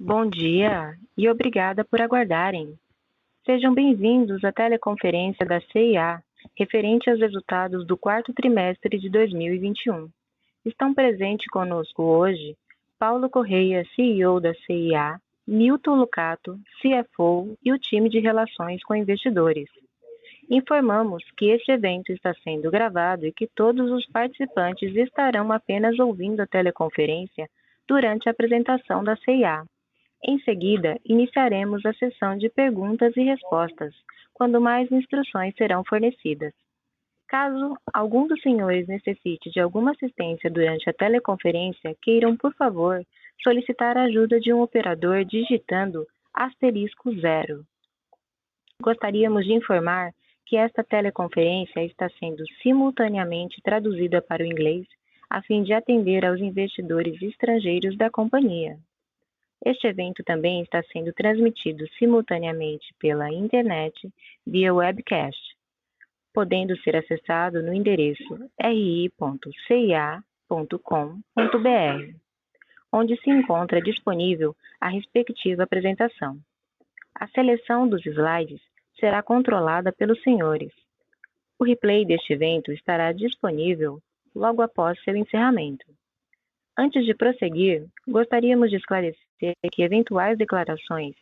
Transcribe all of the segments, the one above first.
Bom dia e obrigada por aguardarem. Sejam bem-vindos à teleconferência da CIA, referente aos resultados do quarto trimestre de 2021. Estão presentes conosco hoje Paulo Correia, CEO da CIA, Milton Lucato, CFO e o time de relações com investidores. Informamos que este evento está sendo gravado e que todos os participantes estarão apenas ouvindo a teleconferência durante a apresentação da CIA. Em seguida, iniciaremos a sessão de perguntas e respostas, quando mais instruções serão fornecidas. Caso algum dos senhores necessite de alguma assistência durante a teleconferência, queiram, por favor, solicitar a ajuda de um operador digitando *0. Gostaríamos de informar que esta teleconferência está sendo simultaneamente traduzida para o inglês, a fim de atender aos investidores estrangeiros da companhia. Este evento também está sendo transmitido simultaneamente pela internet via webcast, podendo ser acessado no endereço ri.cia.com.br, onde se encontra disponível a respectiva apresentação. A seleção dos slides será controlada pelos senhores. O replay deste evento estará disponível logo após seu encerramento. Antes de prosseguir, gostaríamos de esclarecer que eventuais declarações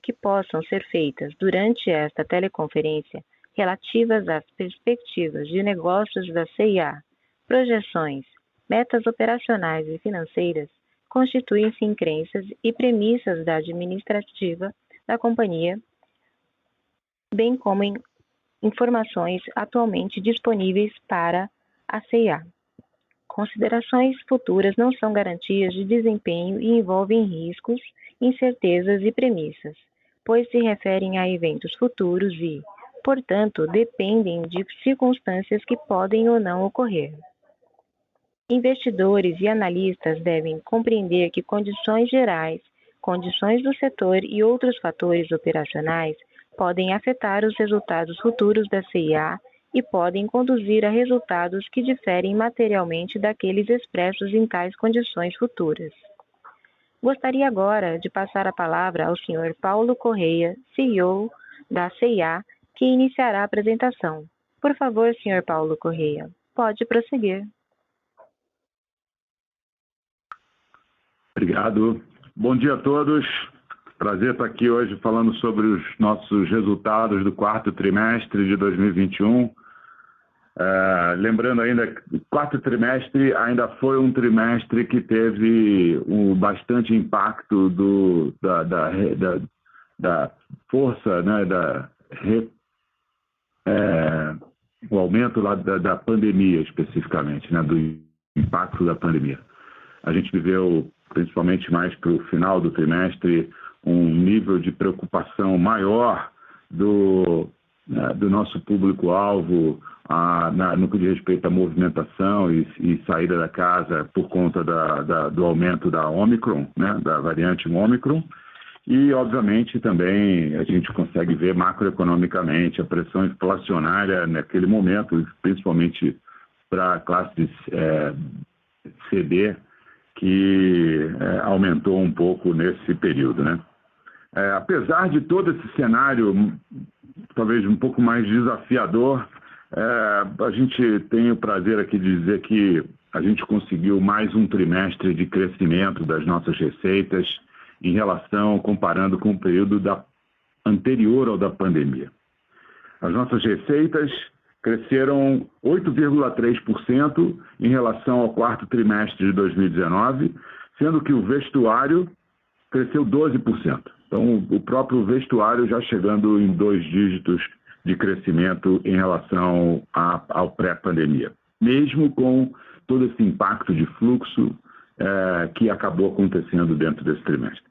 que possam ser feitas durante esta teleconferência relativas às perspectivas de negócios da CIA, projeções, metas operacionais e financeiras, constituem-se em crenças e premissas da administrativa da companhia, bem como em informações atualmente disponíveis para a CIA. Considerações futuras não são garantias de desempenho e envolvem riscos, incertezas e premissas, pois se referem a eventos futuros e, portanto, dependem de circunstâncias que podem ou não ocorrer. Investidores e analistas devem compreender que condições gerais, condições do setor e outros fatores operacionais podem afetar os resultados futuros da CIA e podem conduzir a resultados que diferem materialmente daqueles expressos em tais condições futuras. Gostaria agora de passar a palavra ao Sr. Paulo Correia, CEO da CIA, que iniciará a apresentação. Por favor, Sr. Paulo Correia, pode prosseguir. Obrigado. Bom dia a todos. Prazer estar aqui hoje falando sobre os nossos resultados do quarto trimestre de 2021. Lembrando ainda que o quarto trimestre ainda foi um trimestre que teve bastante impacto da força, né, o aumento lá da pandemia especificamente, né, do impacto da pandemia. A gente viveu, principalmente mais para o final do trimestre, um nível de preocupação maior do nosso público-alvo no que diz respeito à movimentação e saída da casa por conta do aumento da Omicron, né, da variante Omicron. E, obviamente, também a gente consegue ver macroeconomicamente a pressão inflacionária naquele momento, principalmente para a classe CD, que aumentou um pouco nesse período, né? Apesar de todo esse cenário, talvez um pouco mais desafiador, a gente tem o prazer aqui de dizer que a gente conseguiu mais um trimestre de crescimento das nossas receitas em relação, comparando com o período anterior ao da pandemia. As nossas receitas cresceram 8,3% em relação ao quarto trimestre de 2019, sendo que o vestuário cresceu 12%. Então, o próprio vestuário já chegando em 2 dígitos de crescimento em relação ao pré-pandemia, mesmo com todo esse impacto de fluxo que acabou acontecendo dentro desse trimestre.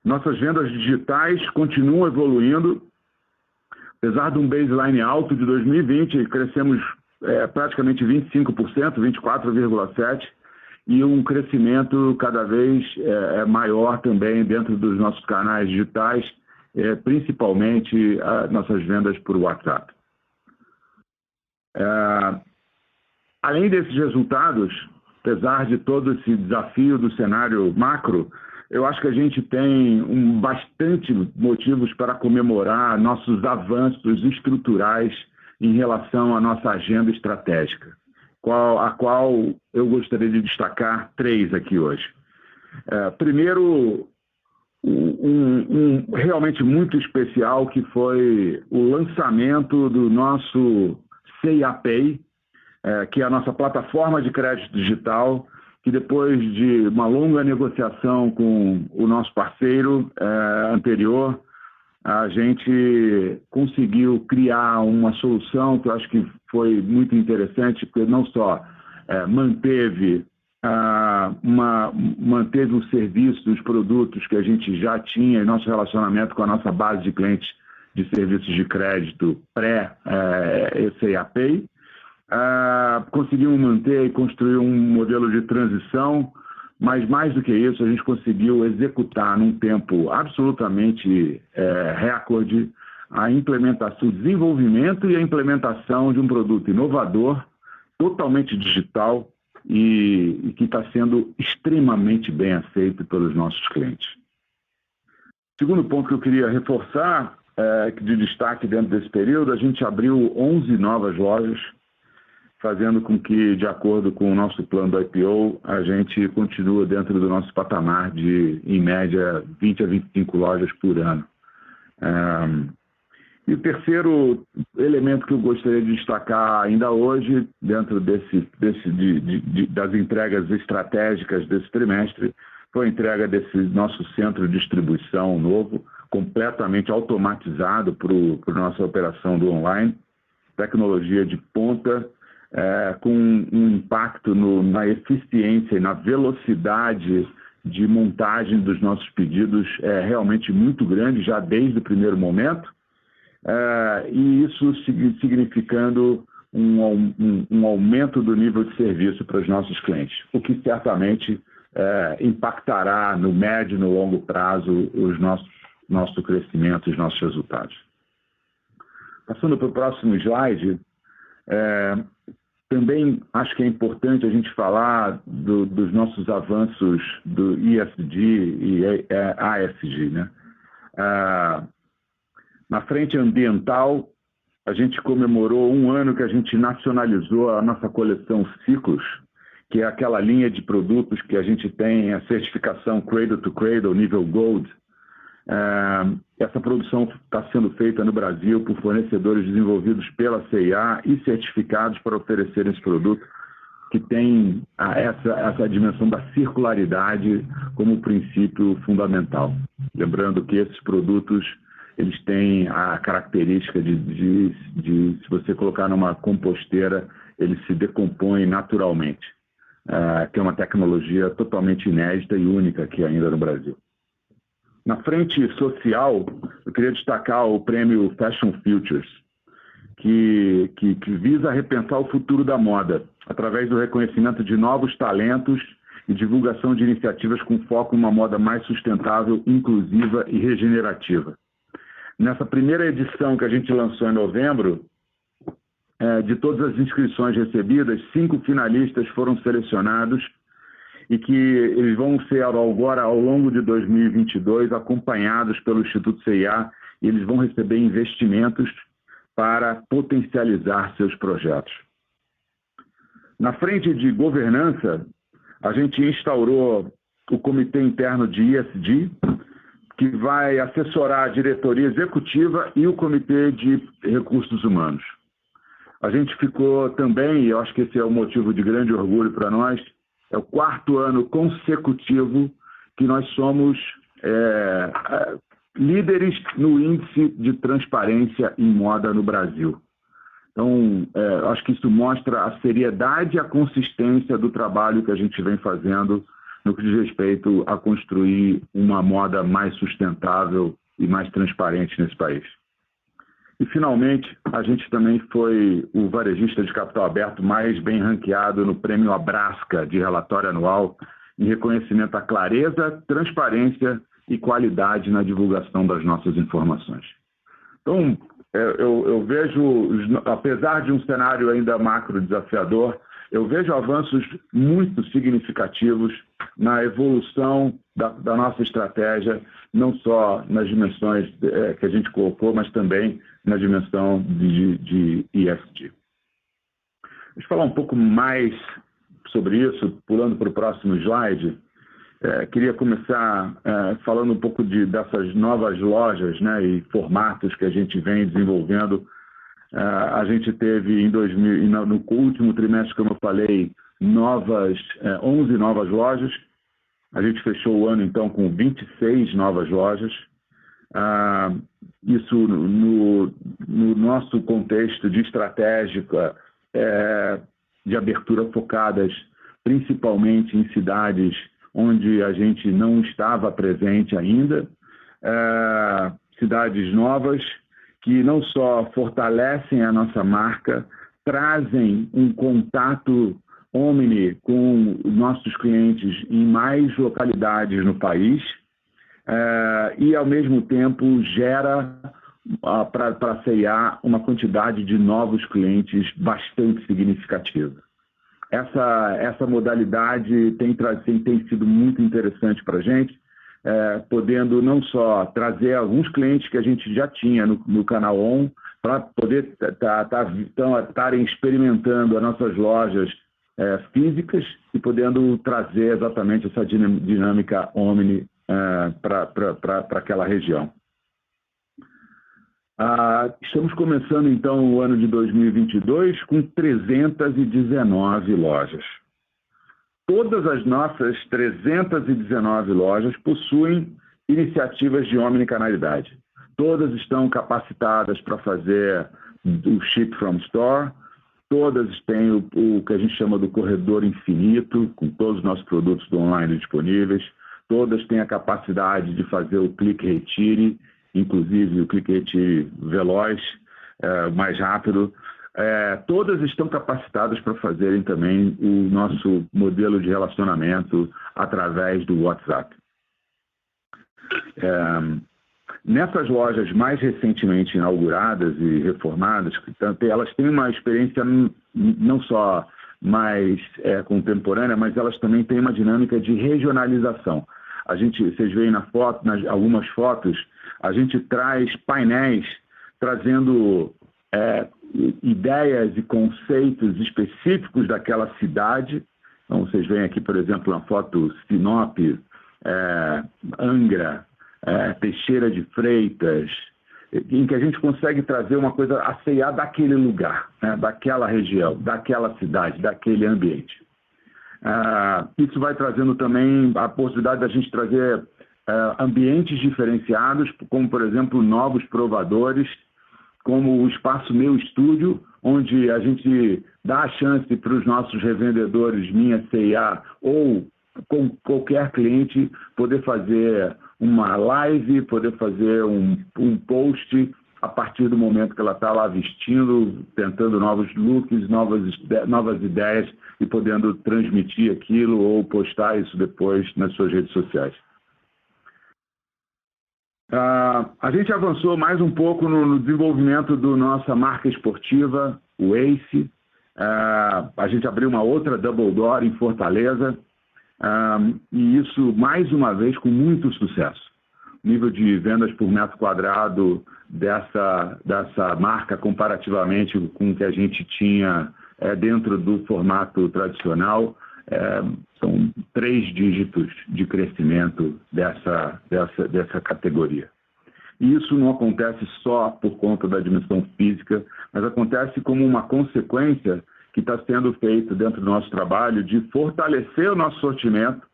Nossas vendas digitais continuam evoluindo. Apesar de um baseline alto de 2020, crescemos praticamente 25%, 24,7%, e um crescimento cada vez maior também dentro dos nossos canais digitais, principalmente nossas vendas por WhatsApp. Além desses resultados, apesar de todo esse desafio do cenário macro, eu acho que a gente tem bastante motivos para comemorar nossos avanços estruturais em relação à nossa agenda estratégica, a qual eu gostaria de destacar 3 aqui hoje. Primeiro, realmente muito especial, que foi o lançamento do nosso C&A Pay, que é a nossa plataforma de crédito digital, que depois de uma longa negociação com o nosso parceiro anterior, a gente conseguiu criar uma solução que eu acho que foi muito interessante, porque não só manteve o serviço dos produtos que a gente já tinha em nosso relacionamento com a nossa base de clientes de serviços de crédito pré-C&A Pay. Conseguimos manter e construir um modelo de transição, mas mais do que isso, a gente conseguiu executar num tempo absolutamente recorde a implementação, o desenvolvimento e a implementação de um produto inovador, totalmente digital e que está sendo extremamente bem aceito pelos nossos clientes. Segundo ponto que eu queria reforçar, de destaque dentro desse período, a gente abriu 11 novas lojas, fazendo com que, de acordo com o nosso plano do IPO, a gente continua dentro do nosso patamar de, em média, 20 a 25 lojas por ano. E o terceiro elemento que eu gostaria de destacar ainda hoje, dentro das entregas estratégicas desse trimestre, foi a entrega desse nosso centro de distribuição novo, completamente automatizado para a nossa operação do online, tecnologia de ponta, com um impacto na eficiência e na velocidade de montagem dos nossos pedidos realmente muito grande, já desde o primeiro momento, e isso significando um aumento do nível de serviço para os nossos clientes, o que certamente impactará no médio e no longo prazo nosso crescimento e os nossos resultados. Passando para o próximo slide, também acho que é importante a gente falar dos nossos avanços do ESG e ASG, né? Na frente ambiental, a gente comemorou 1 ano que a gente nacionalizou a nossa coleção Ciclos, que é aquela linha de produtos que a gente tem a certificação Cradle to Cradle, nível Gold. Essa produção está sendo feita no Brasil por fornecedores desenvolvidos pela C&A e certificados para oferecer esse produto, que tem essa dimensão da circularidade como princípio fundamental. Lembrando que esses produtos eles têm a característica de se você colocar numa composteira, eles se decompõem naturalmente, que é uma tecnologia totalmente inédita e única aqui ainda no Brasil. Na frente social, eu queria destacar o prêmio Fashion Futures, que visa repensar o futuro da moda, através do reconhecimento de novos talentos e divulgação de iniciativas com foco em uma moda mais sustentável, inclusiva e regenerativa. Nessa primeira edição que a gente lançou em novembro, de todas as inscrições recebidas, 5 finalistas foram selecionados e que eles vão ser agora, ao longo de 2022, acompanhados pelo Instituto C&A, e eles vão receber investimentos para potencializar seus projetos. Na frente de governança, a gente instaurou o Comitê Interno de ESG, que vai assessorar a diretoria executiva e o Comitê de Recursos Humanos. A gente ficou também, e eu acho que esse é um motivo de grande orgulho para nós, é o 4º ano consecutivo que nós somos líderes no índice de transparência em moda no Brasil. Então, acho que isso mostra a seriedade e a consistência do trabalho que a gente vem fazendo no que diz respeito a construir uma moda mais sustentável e mais transparente nesse país. E, finalmente, a gente também foi o varejista de capital aberto mais bem ranqueado no Prêmio Abrasca de relatório anual, em reconhecimento à clareza, transparência e qualidade na divulgação das nossas informações. Então, eu vejo, apesar de um cenário ainda macro desafiador, eu vejo avanços muito significativos na evolução da nossa estratégia, não só nas dimensões que a gente colocou, mas também na dimensão de ESG. Deixa eu falar um pouco mais sobre isso, pulando para o próximo slide. Queria começar falando um pouco dessas novas lojas, né, e formatos que a gente vem desenvolvendo. A gente teve no último trimestre, como eu falei, 11 novas lojas. A gente fechou o ano, então, com 26 novas lojas. Isso no nosso contexto de estratégica de abertura focadas principalmente em cidades onde a gente não estava presente ainda, cidades novas que não só fortalecem a nossa marca, trazem um contato omni com nossos clientes em mais localidades no país e, ao mesmo tempo, gera para a C&A uma quantidade de novos clientes bastante significativa. Essa modalidade tem sido muito interessante para a gente, podendo não só trazer alguns clientes que a gente já tinha no canal ON, para poder estarem experimentando as nossas lojas físicas e podendo trazer exatamente essa dinâmica omni para aquela região. Estamos começando, então, o ano de 2022 com 319 lojas. Todas as nossas 319 lojas possuem iniciativas de omnicanalidade. Todas estão capacitadas para fazer o Ship from Store, todas têm o que a gente chama do corredor infinito, com todos os nossos produtos do online disponíveis, todas têm a capacidade de fazer o clique-retire, inclusive o clique-retire veloz, mais rápido. Todas estão capacitadas para fazerem também o nosso modelo de relacionamento através do WhatsApp. Nessas lojas mais recentemente inauguradas e reformadas, elas têm uma experiência não só mais contemporânea, mas elas também têm uma dinâmica de regionalização. Vocês veem algumas fotos, a gente traz painéis trazendo ideias e conceitos específicos daquela cidade. Então, vocês veem aqui, por exemplo, uma foto Sinop, Angra, Teixeira de Freitas, em que a gente consegue trazer uma coisa a C&A daquele lugar, né, daquela região, daquela cidade, daquele ambiente. Isso vai trazendo também a possibilidade da gente trazer ambientes diferenciados, como, por exemplo, novos provadores, como o Espaço Meu Estúdio, onde a gente dá a chance para os nossos revendedores, minha C&A, ou com qualquer cliente, poder fazer uma live, poder fazer um post a partir do momento que ela está lá vestindo, tentando novos looks, novas ideias e podendo transmitir aquilo ou postar isso depois nas suas redes sociais. A gente avançou mais um pouco no desenvolvimento da nossa marca esportiva, o ACE. A gente abriu uma outra Double Door em Fortaleza, e isso, mais uma vez, com muito sucesso. O nível de vendas por metro quadrado dessa marca, comparativamente com o que a gente tinha dentro do formato tradicional, são 3 dígitos de crescimento dessa categoria. E isso não acontece só por conta da dimensão física, mas acontece como uma consequência que está sendo feito dentro do nosso trabalho de fortalecer o nosso sortimento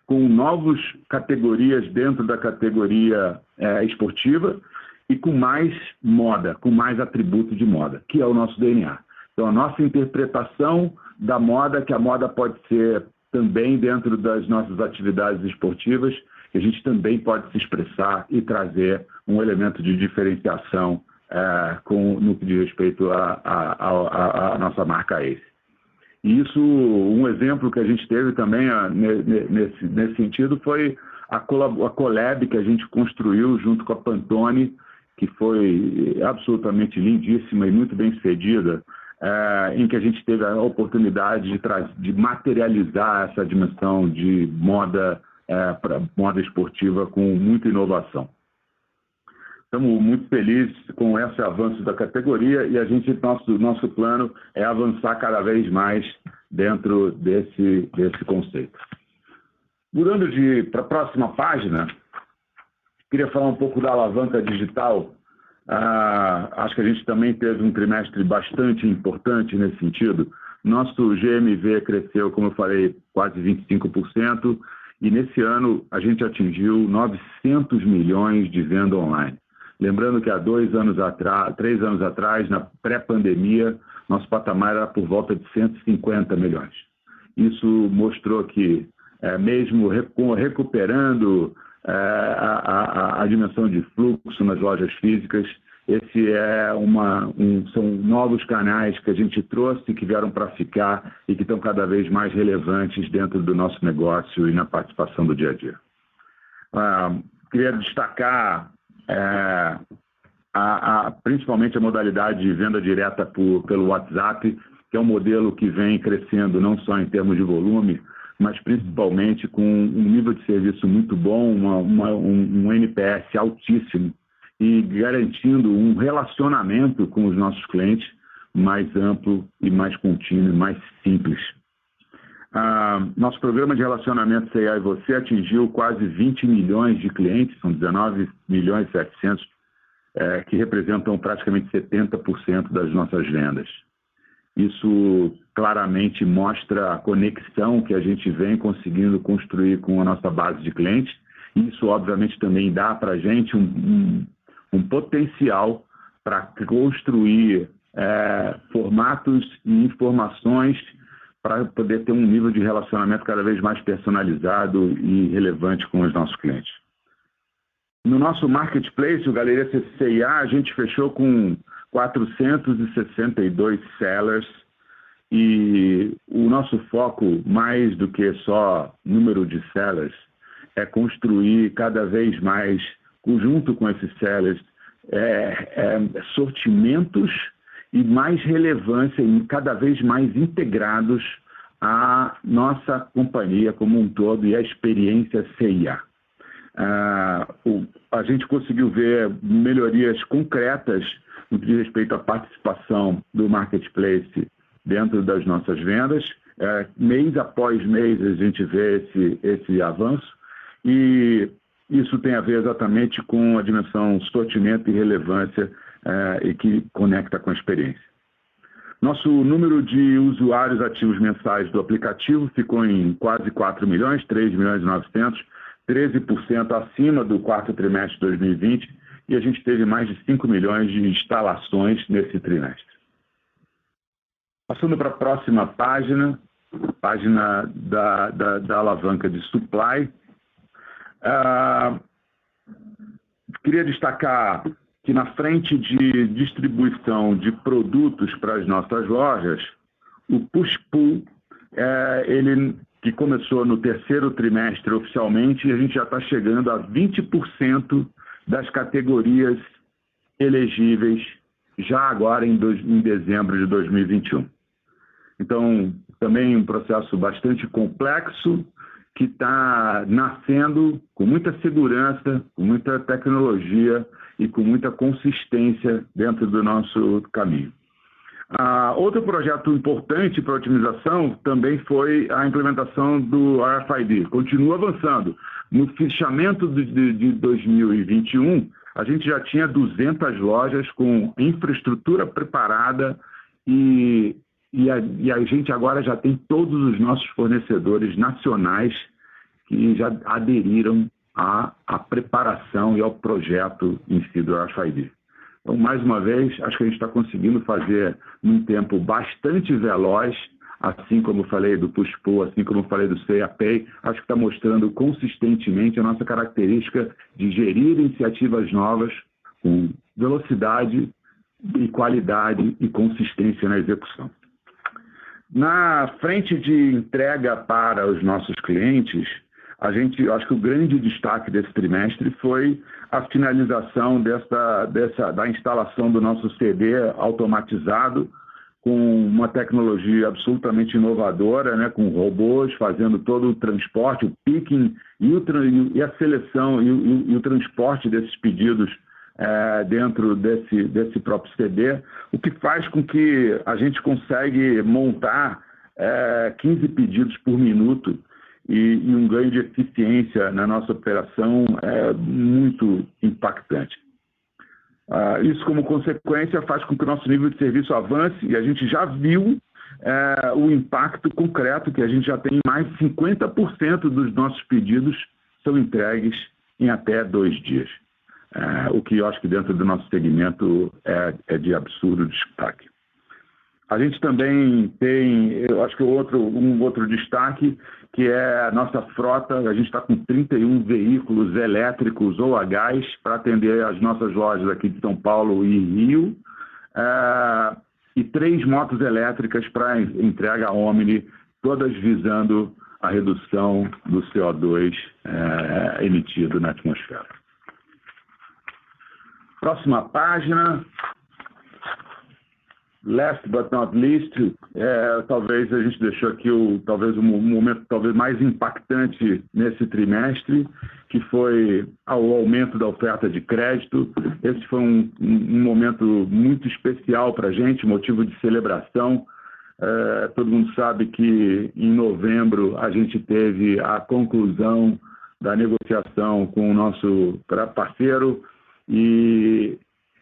com novas categorias dentro da categoria esportiva e com mais moda, com mais atributo de moda, que é o nosso DNA. Então, a nossa interpretação da moda, que a moda pode ser também dentro das nossas atividades esportivas, que a gente também pode se expressar e trazer um elemento de diferenciação no que diz respeito à nossa marca ACE. E isso, um exemplo que a gente teve também nesse sentido foi a collab que a gente construiu junto com a Pantone, que foi absolutamente lindíssima e muito bem sucedida, em que a gente teve a oportunidade de materializar essa dimensão de moda para moda esportiva com muita inovação. Estamos muito felizes com esse avanço da categoria e nosso plano é avançar cada vez mais dentro desse conceito. Mudando para a próxima página, queria falar um pouco da alavanca digital. Acho que a gente também teve um trimestre bastante importante nesse sentido. Nosso GMV cresceu, como eu falei, quase 25%, e nesse ano a gente atingiu 900 milhões de venda online. Lembrando que há 3 anos atrás, na pré-pandemia, nosso patamar era por volta de 150 milhões. Isso mostrou que, mesmo recuperando a dimensão de fluxo nas lojas físicas, esse são novos canais que a gente trouxe, que vieram para ficar e que estão cada vez mais relevantes dentro do nosso negócio e na participação do dia a dia. Queria destacar principalmente a modalidade de venda direta pelo WhatsApp, que é um modelo que vem crescendo não só em termos de volume, mas principalmente com um nível de serviço muito bom, um NPS altíssimo e garantindo um relacionamento com os nossos clientes mais amplo e mais contínuo e mais simples. Nosso programa de relacionamento C&A e Você atingiu quase 20 milhões de clientes, são 19 milhões e 700, que representam praticamente 70% das nossas vendas. Isso claramente mostra a conexão que a gente vem conseguindo construir com a nossa base de clientes. Isso, obviamente, também dá para a gente um potencial para construir formatos e informações para poder ter um nível de relacionamento cada vez mais personalizado e relevante com os nossos clientes. No nosso marketplace, o Galeria C&A, a gente fechou com 462 sellers e o nosso foco, mais do que só número de sellers, é construir cada vez mais, junto com esses sellers, sortimentos e mais relevância e cada vez mais integrados à nossa companhia como um todo e à experiência C&A. A gente conseguiu ver melhorias concretas no que diz respeito à participação do marketplace dentro das nossas vendas. Mês após mês a gente vê esse avanço e isso tem a ver exatamente com a dimensão sortimento e relevância e que conecta com a experiência. Nosso número de usuários ativos mensais do aplicativo ficou em quase 4 milhões, 3 milhões e 900, 13% acima do quarto trimestre de 2020, e a gente teve mais de 5 milhões de instalações nesse trimestre. Passando para a próxima página da alavanca de supply. Queria destacar que na frente de distribuição de produtos para as nossas lojas, o push-pull, ele que começou no terceiro trimestre oficialmente, e a gente já está chegando a 20% das categorias elegíveis já agora em dezembro de 2021. Então, também um processo bastante complexo, que está nascendo com muita segurança, com muita tecnologia e com muita consistência dentro do nosso caminho. Outro projeto importante para a otimização também foi a implementação do RFID. Continua avançando. No fechamento de 2021, a gente já tinha 200 lojas com infraestrutura preparada e a gente agora já tem todos os nossos fornecedores nacionais que já aderiram à preparação e ao projeto em si do RFID. Então, mais uma vez, acho que a gente está conseguindo fazer num tempo bastante veloz, assim como eu falei do push-pull, assim como eu falei do C&A Pay, acho que está mostrando consistentemente a nossa característica de gerir iniciativas novas com velocidade e qualidade e consistência na execução. Na frente de entrega para os nossos clientes, acho que o grande destaque desse trimestre foi a finalização da instalação do nosso CD automatizado com uma tecnologia absolutamente inovadora, né, com robôs fazendo todo o transporte, o picking e a seleção e o transporte desses pedidos dentro desse próprio CD, o que faz com que a gente consegue montar 15 pedidos por minuto e um ganho de eficiência na nossa operação muito impactante. Isso, como consequência, faz com que o nosso nível de serviço avance e a gente já viu o impacto concreto, que a gente já tem mais de 50% dos nossos pedidos são entregues em até 2 dias. O que eu acho que dentro do nosso segmento é de absurdo destaque. A gente também tem, eu acho que um outro destaque, que é a nossa frota. A gente está com 31 veículos elétricos ou a gás para atender as nossas lojas aqui de São Paulo e Rio, e 3 motos elétricas para entrega Omni, todas visando a redução do CO2 emitido na atmosfera. Próxima página. Last but not least, talvez a gente deixou aqui o momento talvez mais impactante nesse trimestre, que foi o aumento da oferta de crédito. Esse foi um momento muito especial para a gente, motivo de celebração. Todo mundo sabe que em novembro a gente teve a conclusão da negociação com o nosso parceiro e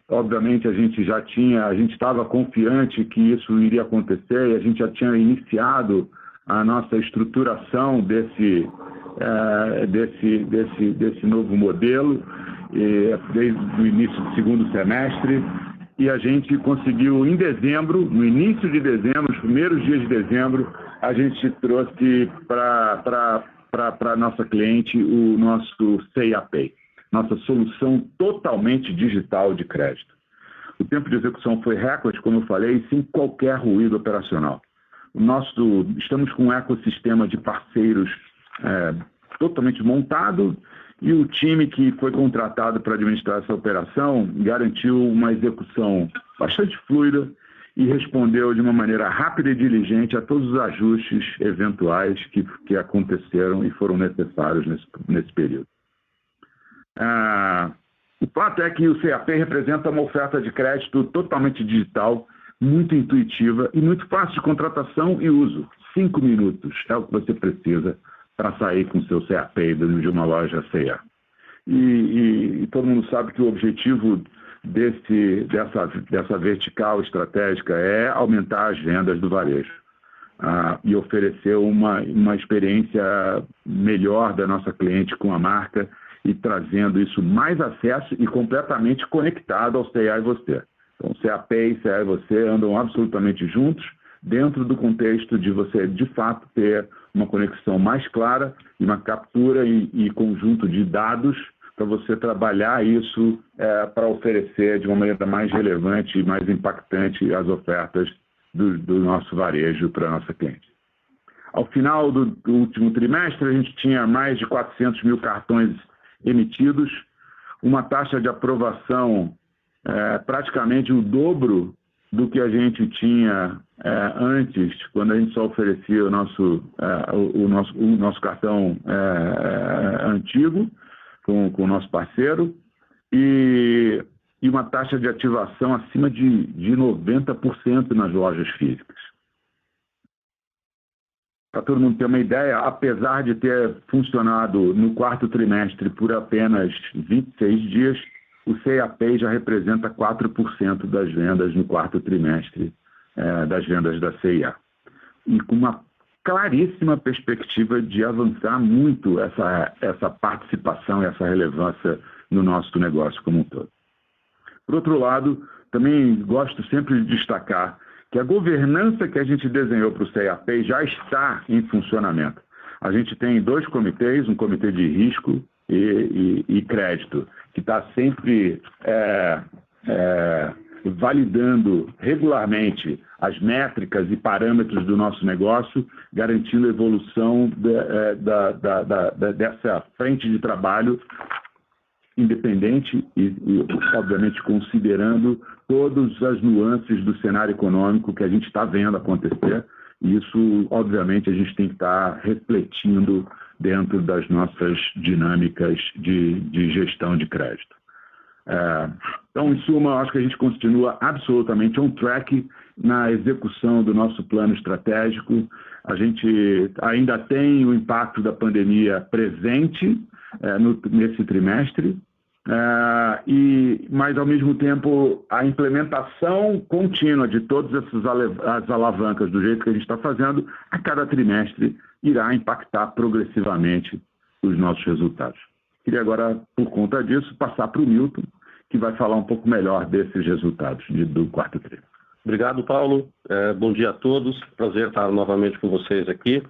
obviamente a gente estava confiante que isso iria acontecer e a gente já tinha iniciado a nossa estruturação desse novo modelo desde o início do segundo semestre, e a gente conseguiu em dezembro, no início de dezembro, nos primeiros dias de dezembro, a gente trouxe para a nossa cliente o nosso C&A Pay, nossa solução totalmente digital de crédito. O tempo de execução foi recorde, como eu falei, sem qualquer ruído operacional. Estamos com um ecossistema de parceiros totalmente montado, e o time que foi contratado para administrar essa operação garantiu uma execução bastante fluida e respondeu de uma maneira rápida e diligente a todos os ajustes eventuais que aconteceram e foram necessários nesse período. O fato é que o C&A Pay representa uma oferta de crédito totalmente digital, muito intuitiva e muito fácil de contratação e uso. 5 minutos é o que você precisa para sair com o seu C&A Pay de uma loja C&A. E todo mundo sabe que o objetivo dessa vertical estratégica é aumentar as vendas do varejo e oferecer uma experiência melhor da nossa cliente com a marca e trazendo isso mais acesso e completamente conectado ao C&A e você. Então, C&A Pay e C&A e você andam absolutamente juntos dentro do contexto de você, de fato, ter uma conexão mais clara e uma captura e conjunto de dados para você trabalhar isso para oferecer de uma maneira mais relevante e mais impactante as ofertas do nosso varejo para a nossa cliente. Ao final do último trimestre, a gente tinha mais de 400 mil cartões emitidos, uma taxa de aprovação praticamente o dobro do que a gente tinha antes, quando a gente só oferecia o nosso cartão antigo com o nosso parceiro, e uma taxa de ativação acima de 90% nas lojas físicas. Para todo mundo ter uma ideia, apesar de ter funcionado no 4º trimestre por apenas 26 dias, o C&A Pay já representa 4% das vendas no 4º trimestre das vendas da C&A. E com uma claríssima perspectiva de avançar muito essa participação e essa relevância no nosso negócio como um todo. Por outro lado, também gosto sempre de destacar que a governança que a gente desenhou para o C&A Pay já está em funcionamento. A gente tem 2 comitês, um comitê de risco e crédito, que está sempre validando regularmente as métricas e parâmetros do nosso negócio, garantindo a evolução dessa frente de trabalho independente e, obviamente, considerando todas as nuances do cenário econômico que a gente está vendo acontecer. E isso, obviamente, a gente tem que estar refletindo dentro das nossas dinâmicas de gestão de crédito. Então, em suma, acho que a gente continua absolutamente on track na execução do nosso plano estratégico. A gente ainda tem o impacto da pandemia presente nesse trimestre, mas, ao mesmo tempo, a implementação contínua de todas as alavancas do jeito que a gente está fazendo, a cada trimestre irá impactar progressivamente os nossos resultados. Queria agora, por conta disso, passar para o Milton, que vai falar um pouco melhor desses resultados do quarto tri. Obrigado, Paulo. Bom dia a todos. Prazer estar novamente com vocês aqui.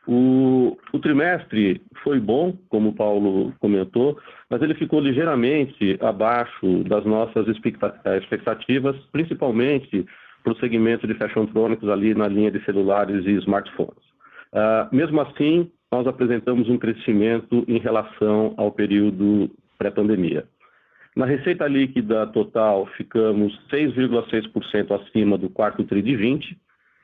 O trimestre foi bom, como o Paulo comentou, mas ele ficou ligeiramente abaixo das nossas expectativas, principalmente para o segmento de Fashiontronics ali na linha de celulares e smartphones. Mesmo assim, nós apresentamos um crescimento em relação ao período pré-pandemia. Na receita líquida total, ficamos 6,6% acima do quarto TRI de 20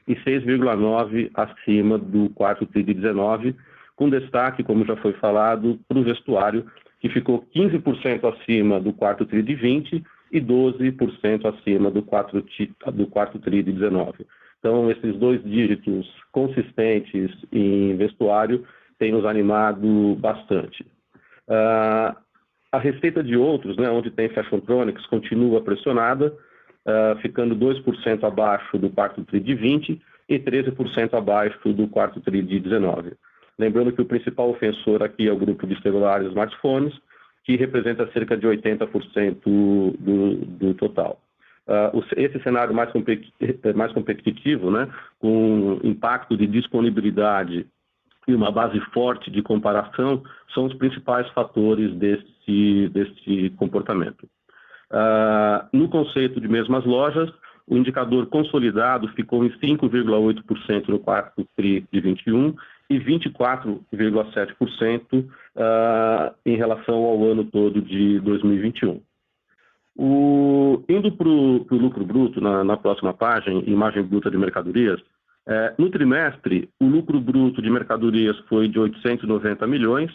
e 6,9% acima do quarto TRI de 19, com destaque, como já foi falado, para o vestuário, que ficou 15% acima do quarto TRI de 20 e 12% acima do quarto TRI de 19. Então, esses dois dígitos consistentes em vestuário têm nos animado bastante. A receita de outros, né, onde tem Fashiontronics, continua pressionada, ficando 2% abaixo do quarto TRI de 20 e 13% abaixo do quarto TRI de 19. Lembrando que o principal ofensor aqui é o grupo de celulares e smartphones, que representa cerca de 80% do total. Esse cenário mais competitivo, né, com impacto de disponibilidade e uma base forte de comparação, são os principais fatores desse comportamento. No conceito de mesmas lojas, o indicador consolidado ficou em 5,8% no quarto TRI de 21 e 24,7% em relação ao ano todo de 2021. Indo para o lucro bruto, na próxima página, imagem bruta de mercadorias, no trimestre, o lucro bruto de mercadorias foi de 890 milhões,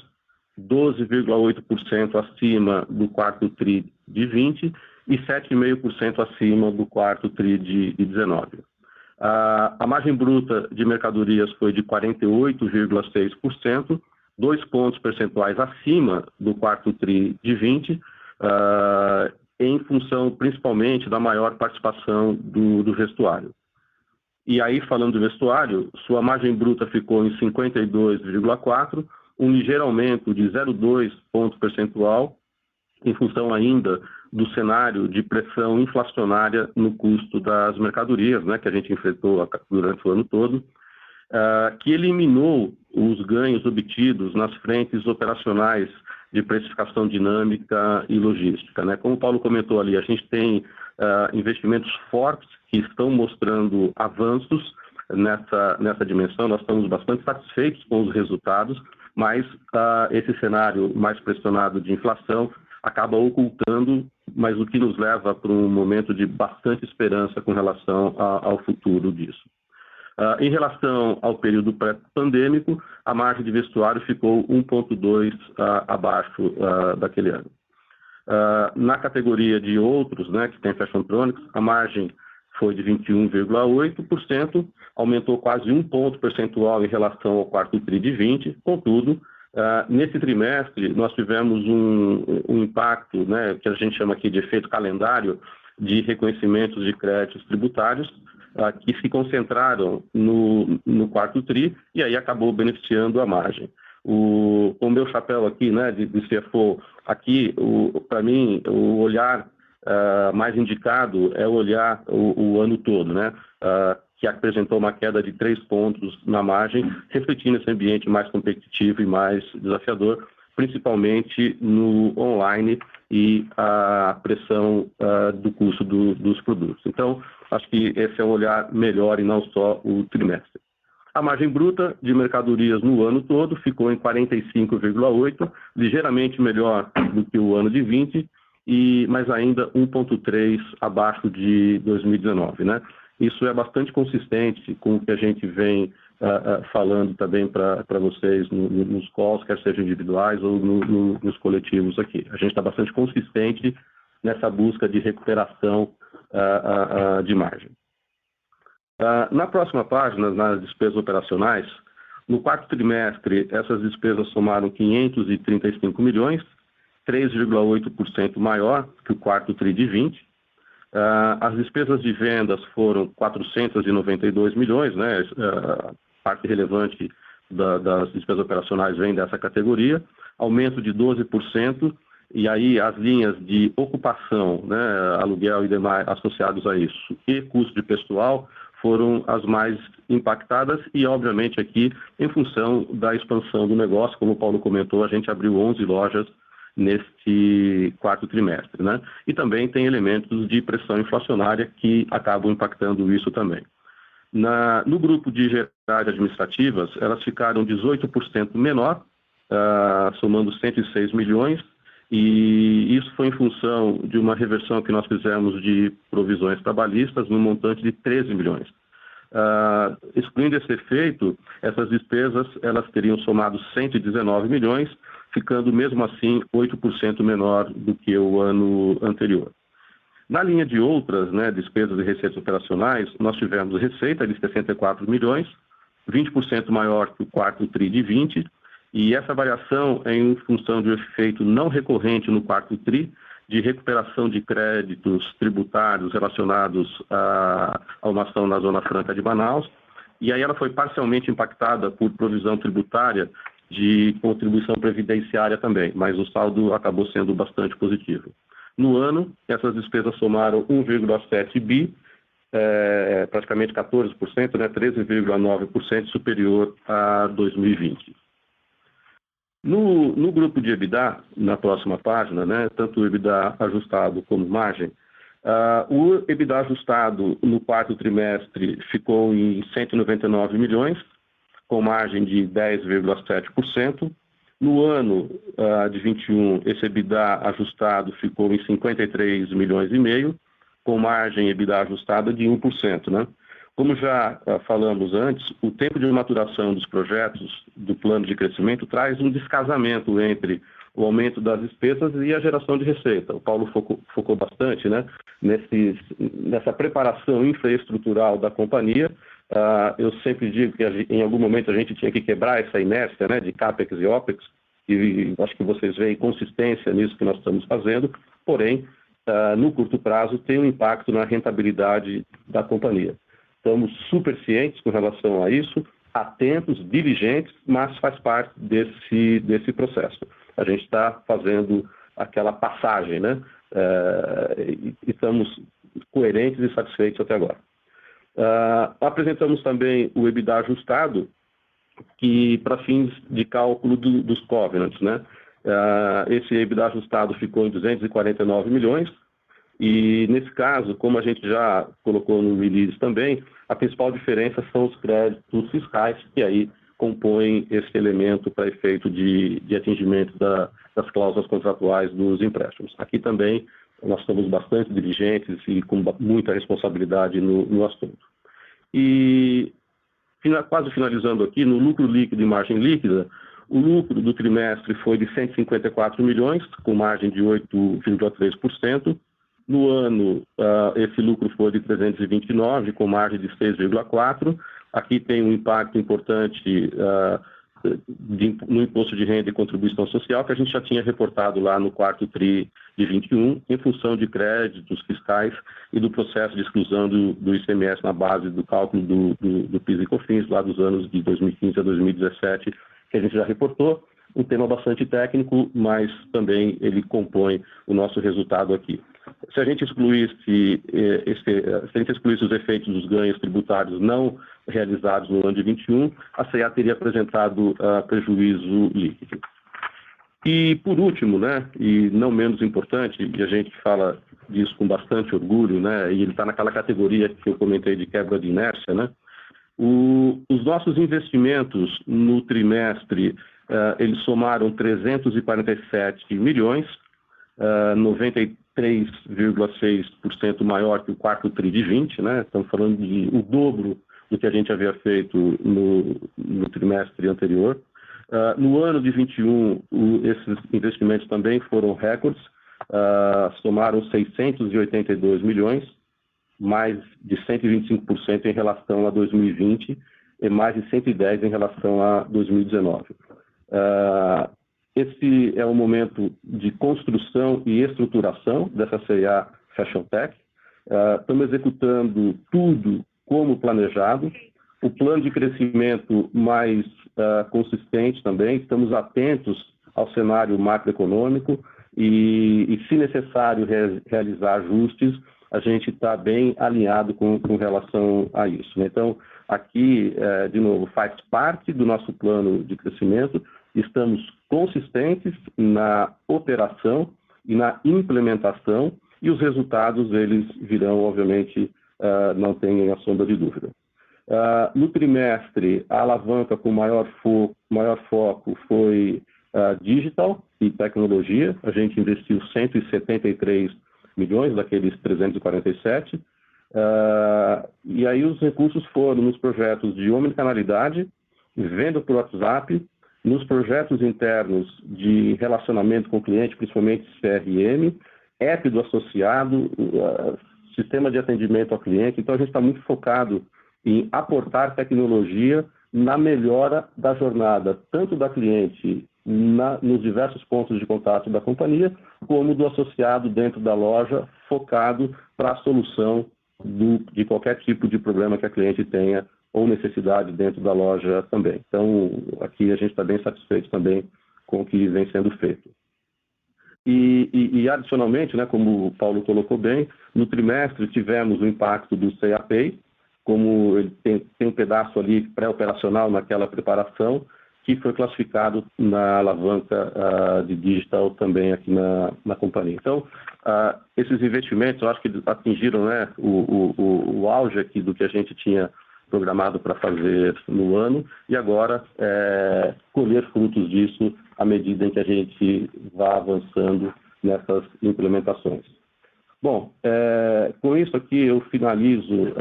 12,8% acima do quarto TRI de 20 e 7,5% acima do quarto TRI de 19. A margem bruta de mercadorias foi de 48,6%, 2 pontos percentuais acima do quarto TRI de 20, em função principalmente da maior participação do vestuário. E aí, falando do vestuário, sua margem bruta ficou em 52,4%, um ligeiro aumento de 0,2 ponto percentual, em função ainda do cenário de pressão inflacionária no custo das mercadorias, né, que a gente enfrentou durante o ano todo, que eliminou os ganhos obtidos nas frentes operacionais de precificação dinâmica e logística, né? Como o Paulo comentou ali, a gente tem investimentos fortes que estão mostrando avanços nessa dimensão. Nós estamos bastante satisfeitos com os resultados, mas esse cenário mais pressionado de inflação acaba ocultando, mas o que nos leva para um momento de bastante esperança com relação ao futuro disso. Em relação ao período pré-pandêmico, a margem de vestuário ficou 1,2 abaixo daquele ano. Na categoria de outros, né, que tem Fashiontronics, a margem foi de 21,8%, aumentou quase 1 ponto percentual em relação ao quarto TRI de 20, contudo, nesse trimestre nós tivemos um impacto, né, que a gente chama aqui de efeito calendário, de reconhecimentos de créditos tributários, que se concentraram no quarto TRI e aí acabou beneficiando a margem. O meu chapéu aqui, né, de CFO, aqui, para mim, o olhar mais indicado é olhar o ano todo, né, que apresentou uma queda de 3 pontos na margem, refletindo esse ambiente mais competitivo e mais desafiador, principalmente no online e a pressão do custo dos produtos. Então, acho que esse é um olhar melhor e não só o trimestre. A margem bruta de mercadorias no ano todo ficou em 45,8, ligeiramente melhor do que o ano de 20, mas ainda 1,3 abaixo de 2019, né? Isso é bastante consistente com o que a gente vem falando também para vocês nos calls, quer sejam individuais ou nos coletivos aqui. A gente está bastante consistente nessa busca de recuperação de margem. Na próxima página, nas despesas operacionais, no quarto trimestre, essas despesas somaram 535 milhões, 3,8% maior que o quarto TRI de 20. As despesas de vendas foram 492 milhões, né? Parte relevante das despesas operacionais vem dessa categoria, aumento de 12%, e aí as linhas de ocupação, né, aluguel e demais associados a isso, e custo de pessoal, foram as mais impactadas e, obviamente, aqui, em função da expansão do negócio, como o Paulo comentou, a gente abriu 11 lojas neste quarto trimestre, né? E também tem elementos de pressão inflacionária que acabam impactando isso também. No grupo de gerais administrativas, elas ficaram 18% menor, somando 106 milhões, e isso foi em função de uma reversão que nós fizemos de provisões trabalhistas no montante de 13 milhões. Excluindo esse efeito, essas despesas elas teriam somado 119 milhões, ficando mesmo assim 8% menor do que o ano anterior. Na linha de outras, né, despesas e receitas operacionais, nós tivemos receita de 64 milhões, 20% maior que o quarto TRI de 20, e essa variação é em função de um efeito não recorrente no quarto TRI, de recuperação de créditos tributários relacionados a uma ação na Zona Franca de Manaus, e aí ela foi parcialmente impactada por provisão tributária de contribuição previdenciária também, mas o saldo acabou sendo bastante positivo. No ano, essas despesas somaram 1,7 bi, praticamente 14%, né, 13,9% superior a 2020. No grupo de EBITDA, na próxima página, né, tanto o EBITDA ajustado como margem, o EBITDA ajustado no quarto trimestre ficou em 199 milhões, com margem de 10,7%. No ano de 21, esse EBITDA ajustado ficou em 53 milhões e meio, com margem EBITDA ajustada de 1%, né? Como já falamos antes, o tempo de maturação dos projetos do plano de crescimento traz um descasamento entre o aumento das despesas e a geração de receita. O Paulo focou bastante, né, nessa preparação infraestrutural da companhia. Eu sempre digo que em algum momento a gente tinha que quebrar essa inércia, né, de CAPEX e OPEX, e acho que vocês veem consistência nisso que nós estamos fazendo, porém, no curto prazo, tem um impacto na rentabilidade da companhia. Estamos super cientes com relação a isso, atentos, diligentes, mas faz parte desse processo. A gente está fazendo aquela passagem, né? E estamos coerentes e satisfeitos até agora. Apresentamos também o EBITDA ajustado, que para fins de cálculo dos covenants, né? Esse EBITDA ajustado ficou em 249 milhões, e nesse caso, como a gente já colocou no release também, a principal diferença são os créditos fiscais, que aí compõem esse elemento para efeito de atingimento das cláusulas contratuais dos empréstimos. Aqui também nós estamos bastante diligentes e com muita responsabilidade no assunto. E quase finalizando aqui, no lucro líquido e margem líquida, o lucro do trimestre foi de 154 milhões, com margem de 8,3%. No ano, esse lucro foi de 329, com margem de 6,4%. Aqui tem um impacto importante no imposto de renda e contribuição social, que a gente já tinha reportado lá no quarto TRI de 21, em função de créditos fiscais e do processo de exclusão do ICMS na base do cálculo do PIS e COFINS, lá dos anos de 2015 a 2017, que a gente já reportou. Um tema bastante técnico, mas também ele compõe o nosso resultado aqui. Se a gente excluísse os efeitos dos ganhos tributários não realizados no ano de 21, a CEA teria apresentado prejuízo líquido. E, por último, né, e não menos importante, e a gente fala disso com bastante orgulho, né, e ele está naquela categoria que eu comentei de quebra de inércia, né, Os nossos investimentos no trimestre, eles somaram 347 milhões, 93,6% maior que o quarto TRI de 20, né? Estamos falando de o dobro do que a gente havia feito no trimestre anterior. No ano de 21, esses investimentos também foram recordes, somaram 682 milhões, mais de 125% em relação a 2020 e mais de 110% em relação a 2019. Esse é um momento de construção e estruturação dessa C&A Fashion Tech. Estamos executando tudo como planejado. O plano de crescimento mais consistente também. Estamos atentos ao cenário macroeconômico e se necessário, realizar ajustes, a gente está bem alinhado com relação a isso. Então, aqui, de novo, faz parte do nosso plano de crescimento. Estamos consistentes na operação e na implementação e os resultados, eles virão, obviamente, não tenham a sombra de dúvida. No trimestre, a alavanca com maior foco foi digital e tecnologia. A gente investiu 173 milhões daqueles 347. E aí os recursos foram nos projetos de omnicanalidade, venda por WhatsApp, nos projetos internos de relacionamento com o cliente, principalmente CRM, app do associado, sistema de atendimento ao cliente. Então, a gente está muito focado em aportar tecnologia na melhora da jornada, tanto da cliente nos diversos pontos de contato da companhia, como do associado dentro da loja, focado para a solução de qualquer tipo de problema que a cliente tenha ou necessidade dentro da loja também. Então, aqui a gente está bem satisfeito também com o que vem sendo feito. E adicionalmente, né, como o Paulo colocou bem, no trimestre tivemos o impacto do C&A Pay, como ele tem um pedaço ali pré-operacional naquela preparação, que foi classificado na alavanca de digital também aqui na companhia. Então, esses investimentos, eu acho que atingiram, né, o auge aqui do que a gente tinha programado para fazer no ano, e agora colher frutos disso à medida em que a gente vá avançando nessas implementações. Bom, com isso aqui eu finalizo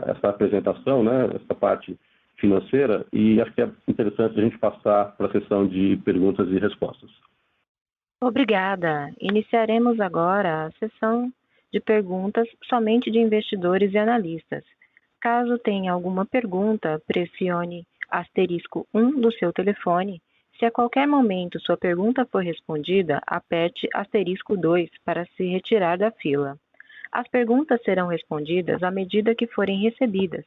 essa apresentação, né, essa parte financeira, e acho que é interessante a gente passar para a sessão de perguntas e respostas. Obrigada. Iniciaremos agora a sessão de perguntas somente de investidores e analistas. Caso tenha alguma pergunta, pressione *1 do seu telefone. Se a qualquer momento sua pergunta for respondida, aperte *2 para se retirar da fila. As perguntas serão respondidas à medida que forem recebidas.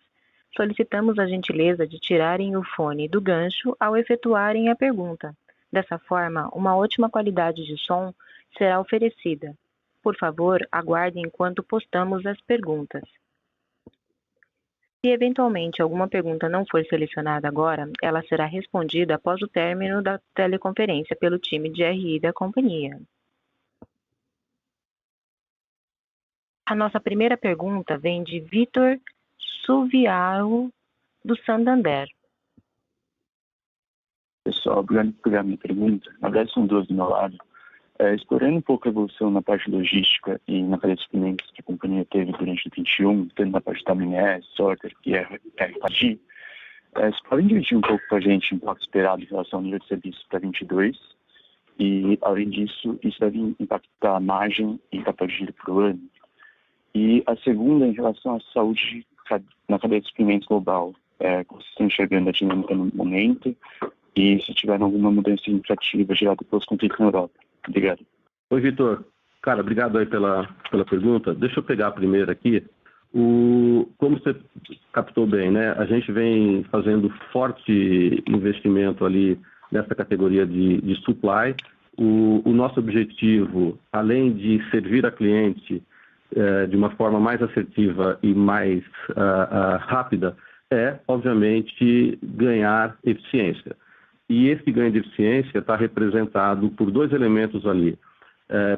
Solicitamos a gentileza de tirarem o fone do gancho ao efetuarem a pergunta. Dessa forma, uma ótima qualidade de som será oferecida. Por favor, aguardem enquanto postamos as perguntas. Se eventualmente alguma pergunta não for selecionada agora, ela será respondida após o término da teleconferência pelo time de RI da companhia. A nossa primeira pergunta vem de Vitor Suviaro, do Santander. Pessoal, obrigado por pegar minha pergunta. Na verdade, são duas do meu lado. Explorando um pouco a evolução na parte logística e na cadeia de suprimentos que a companhia teve durante o 21, tanto na parte da WMS, Sorter e RFID, vocês podem dividir um pouco com a gente o impacto esperado em relação ao nível de serviço para 22? E, além disso, isso deve impactar a margem e capital de giro para o ano? E a segunda, em relação à saúde na cadeia de suprimentos global, como vocês estão enxergando a dinâmica no momento e se tiver alguma mudança significativa gerada pelos conflitos na Europa? Obrigado. Oi, Vitor. Cara, obrigado aí pela pergunta. Deixa eu pegar a primeira aqui. Como você captou bem, né? A gente vem fazendo forte investimento ali nessa categoria de supply. O nosso objetivo, além de servir a cliente de uma forma mais assertiva e mais rápida, é, obviamente, ganhar eficiência. E esse ganho de eficiência está representado por dois elementos ali.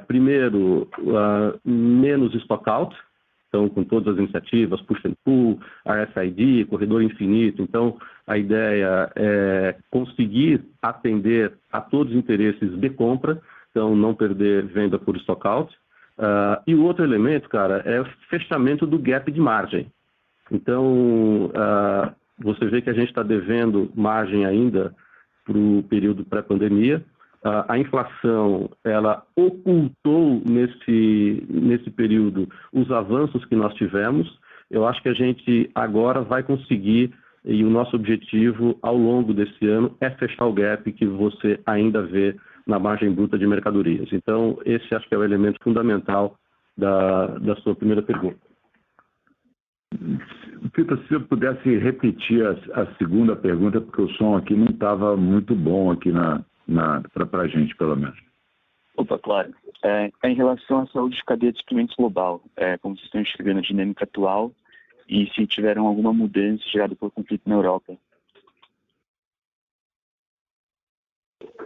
Primeiro, menos stock out, Então, com todas as iniciativas, Push and Pull, RFID, Corredor Infinito. Então, a ideia é conseguir atender a todos os interesses de compra, então não perder venda por stockout. E o outro elemento, cara, é o fechamento do gap de margem. Então, você vê que a gente está devendo margem ainda para o período pré-pandemia. A inflação, ela ocultou nesse período os avanços que nós tivemos. Eu acho que a gente agora vai conseguir, e o nosso objetivo ao longo desse ano é fechar o gap que você ainda vê na margem bruta de mercadorias. Então, esse acho que é o elemento fundamental da sua primeira pergunta. Vitor, se eu pudesse repetir a segunda pergunta, porque o som aqui não estava muito bom aqui para a gente, pelo menos. Opa, claro. Em relação à saúde de cadeia de suprimentos global, como vocês estão enxergando a dinâmica atual e se tiveram alguma mudança gerada pelo conflito na Europa?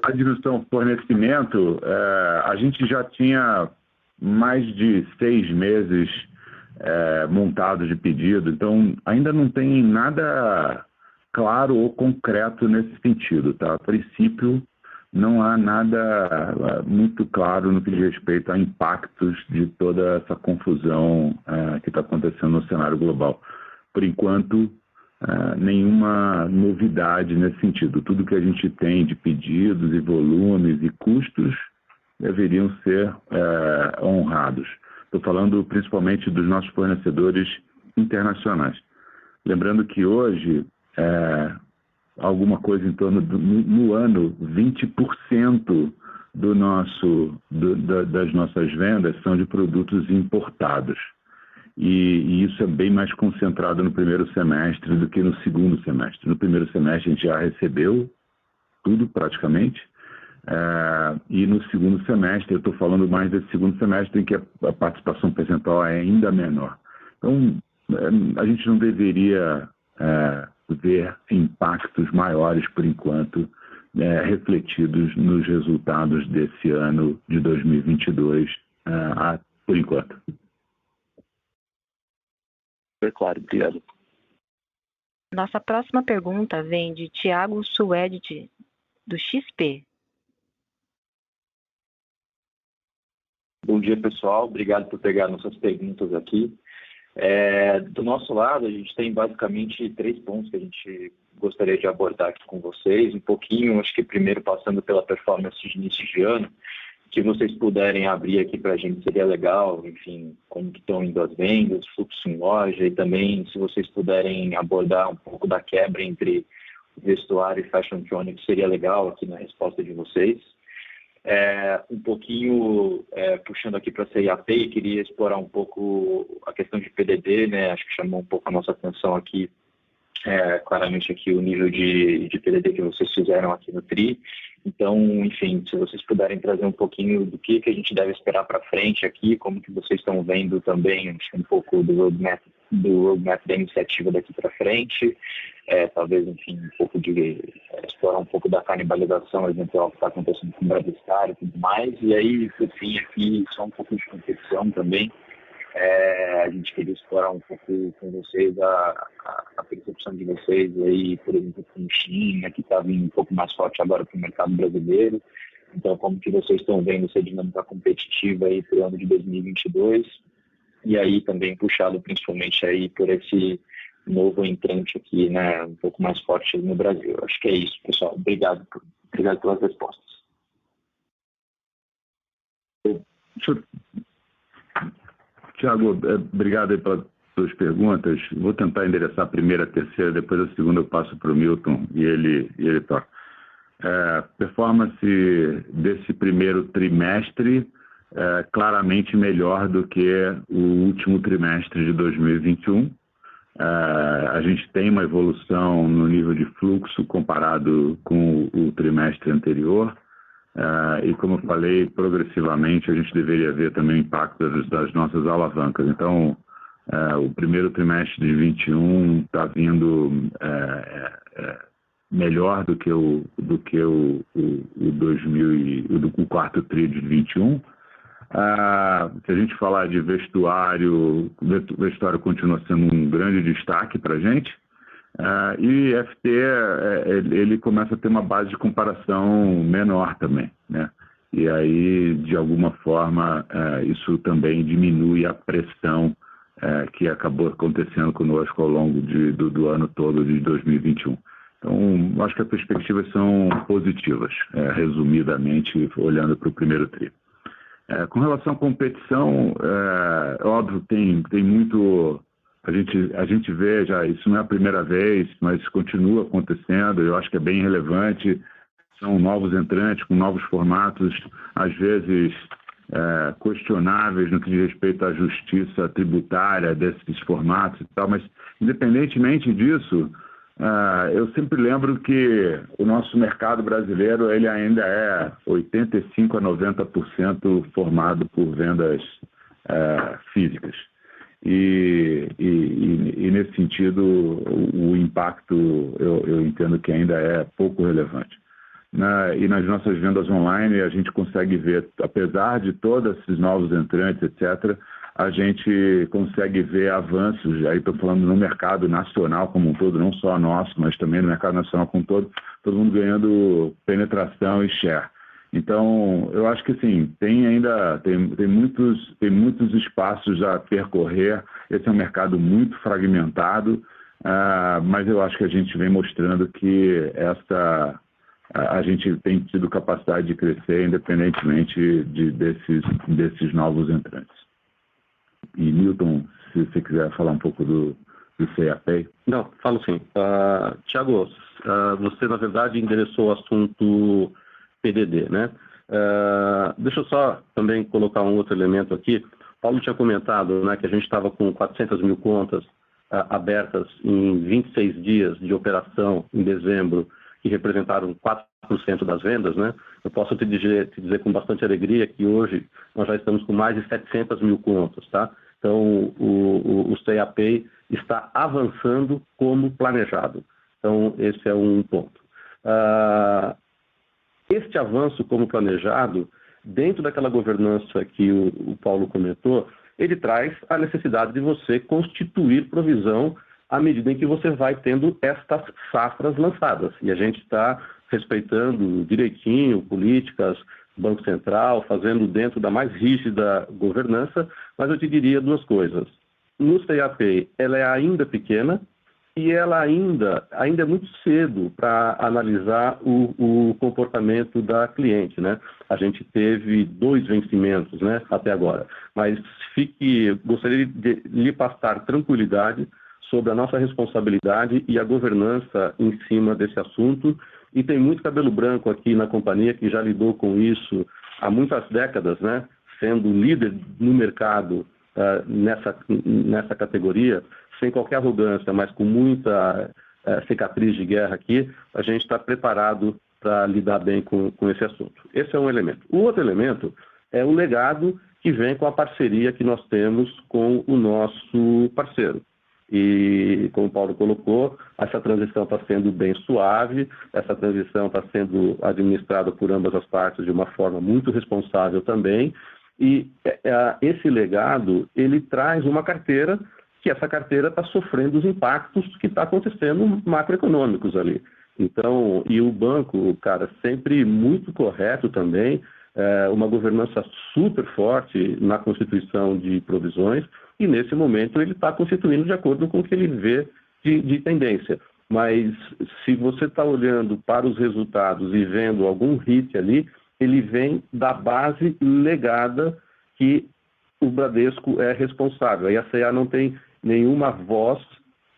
A dimensão fornecimento, a gente já tinha mais de 6 meses montados de pedido, então ainda não tem nada claro ou concreto nesse sentido, tá? A princípio, não há nada muito claro no que diz respeito a impactos de toda essa confusão que está acontecendo no cenário global. Por enquanto, nenhuma novidade nesse sentido. Tudo que a gente tem de pedidos e volumes e custos deveriam ser honrados. Estou falando principalmente dos nossos fornecedores internacionais. Lembrando que hoje, alguma coisa em torno no ano, 20% das nossas vendas são de produtos importados. E isso é bem mais concentrado no primeiro semestre do que no segundo semestre. No primeiro semestre a gente já recebeu tudo praticamente, e no segundo semestre, eu estou falando mais desse segundo semestre em que a participação percentual é ainda menor. Então, a gente não deveria ver impactos maiores, por enquanto, refletidos nos resultados desse ano de 2022, por enquanto. Foi claro, obrigado. Nossa próxima pergunta vem de Thiago Suede, do XP. Bom dia, pessoal. Obrigado por pegar nossas perguntas aqui. Do nosso lado, a gente tem basicamente 3 pontos que a gente gostaria de abordar aqui com vocês. Um pouquinho, acho que primeiro passando pela performance de início de ano, que vocês puderem abrir aqui para a gente seria legal, enfim, como que estão indo as vendas, fluxo em loja, e também se vocês puderem abordar um pouco da quebra entre vestuário e fashion tronic, seria legal aqui na resposta de vocês. Um pouquinho puxando aqui para a CIAP, queria explorar um pouco a questão de PDD, né? Acho que chamou um pouco a nossa atenção aqui, claramente aqui o nível de PDD que vocês fizeram aqui no TRI. Então, enfim, se vocês puderem trazer um pouquinho do que a gente deve esperar para frente aqui, como que vocês estão vendo também, acho que um pouco do roadmap da iniciativa daqui para frente, talvez, enfim, um pouco de explorar um pouco da canibalização eventual que está acontecendo com o Bradescar e tudo mais. E aí, por fim, aqui, só um pouco de competição também. A gente queria explorar um pouco com vocês a percepção de vocês aí, por exemplo, com China, que está vindo um pouco mais forte agora para o mercado brasileiro. Então, como que vocês estão vendo essa dinâmica competitiva aí para o ano de 2022? E aí também puxado principalmente aí por esse novo entrante aqui, né, um pouco mais forte no Brasil. Acho que é isso, pessoal. Obrigado pelas respostas. Tiago, obrigado aí pelas suas perguntas. Vou tentar endereçar a primeira, a terceira, depois a segunda eu passo para o Milton e ele toca. Performance desse primeiro trimestre claramente melhor do que o último trimestre de 2021. A gente tem uma evolução no nível de fluxo comparado com o trimestre anterior. E como eu falei, progressivamente a gente deveria ver também o impacto das nossas alavancas. Então, o primeiro trimestre de 2021 está vindo melhor do que o quarto tri de 2021. Se a gente falar de vestuário, o vestuário continua sendo um grande destaque para a gente. E FT, ele começa a ter uma base de comparação menor também, né? E aí, de alguma forma, isso também diminui a pressão que acabou acontecendo conosco ao longo do ano todo de 2021. Então, acho que as perspectivas são positivas, resumidamente, olhando para o primeiro tri. Com relação à competição, óbvio, tem muito... A gente vê já, isso não é a primeira vez, mas continua acontecendo, eu acho que é bem relevante. São novos entrantes com novos formatos, às vezes questionáveis no que diz respeito à justiça tributária desses formatos e tal, mas independentemente disso, eu sempre lembro que o nosso mercado brasileiro ele ainda é 85% a 90% formado por vendas físicas. E nesse sentido, o impacto eu entendo que ainda é pouco relevante. E nas nossas vendas online, a gente consegue ver, apesar de todos esses novos entrantes, etc., a gente consegue ver avanços, aí estou falando no mercado nacional como um todo, não só nosso, mas também no mercado nacional como um todo mundo ganhando penetração e share. Então, eu acho que sim, tem muitos espaços a percorrer. Esse é um mercado muito fragmentado, mas eu acho que a gente vem mostrando que a gente tem tido capacidade de crescer independentemente desses novos entrantes. E Milton, se você quiser falar um pouco do CAPay. Não, falo sim. Thiago, você na verdade endereçou o assunto PDD, né? Deixa eu só também colocar um outro elemento aqui. Paulo tinha comentado, né, que a gente estava com 400 mil contas abertas em 26 dias de operação em dezembro, que representaram 4% das vendas, né? Eu posso te dizer com bastante alegria que hoje nós já estamos com mais de 700 mil contas, tá? Então, o CAPay está avançando como planejado. Então, esse é um ponto. Este avanço como planejado, dentro daquela governança que o Paulo comentou, ele traz a necessidade de você constituir provisão à medida em que você vai tendo estas safras lançadas. E a gente está respeitando direitinho políticas, Banco Central, fazendo dentro da mais rígida governança, mas eu te diria duas coisas. No CAPay, ela é ainda pequena e ela ainda é muito cedo para analisar o comportamento da cliente, né? A gente teve 2 vencimentos, né, até agora, mas gostaria de lhe passar tranquilidade sobre a nossa responsabilidade e a governança em cima desse assunto. E tem muito cabelo branco aqui na companhia que já lidou com isso há muitas décadas, né? Sendo líder no mercado nessa categoria, sem qualquer arrogância, mas com muita cicatriz de guerra aqui, a gente está preparado para lidar bem com esse assunto. Esse é um elemento. O outro elemento é o legado que vem com a parceria que nós temos com o nosso parceiro. E, como o Paulo colocou, essa transição está sendo bem suave, essa transição está sendo administrada por ambas as partes de uma forma muito responsável também, e esse legado, ele traz uma carteira, que essa carteira está sofrendo os impactos que está acontecendo macroeconômicos ali. Então, e o banco, cara, sempre muito correto também, uma governança super forte na constituição de provisões, e nesse momento ele está constituindo de acordo com o que ele vê de tendência. Mas se você está olhando para os resultados e vendo algum hit ali, ele vem da base legada que o Bradesco é responsável. Aí a CA não tem nenhuma voz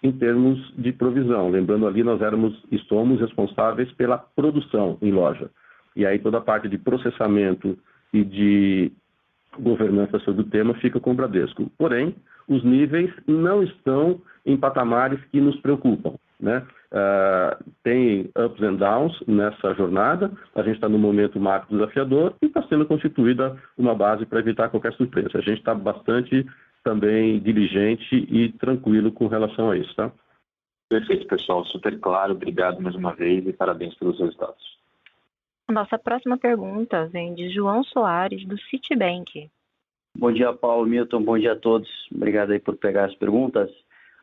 em termos de provisão. Lembrando ali, nós éramos e somos responsáveis pela produção em loja. E aí toda a parte de processamento e de governança sobre o tema fica com o Bradesco. Porém, os níveis não estão em patamares que nos preocupam, né? Tem ups and downs nessa jornada, a gente está num momento macro desafiador e está sendo constituída uma base para evitar qualquer surpresa. A gente está bastante também diligente e tranquilo com relação a isso, tá? Perfeito, pessoal. Super claro. Obrigado mais uma vez e parabéns pelos resultados. Nossa próxima pergunta vem de João Soares, do Citibank. Bom dia, Paulo, Milton, bom dia a todos. Obrigado aí por pegar as perguntas.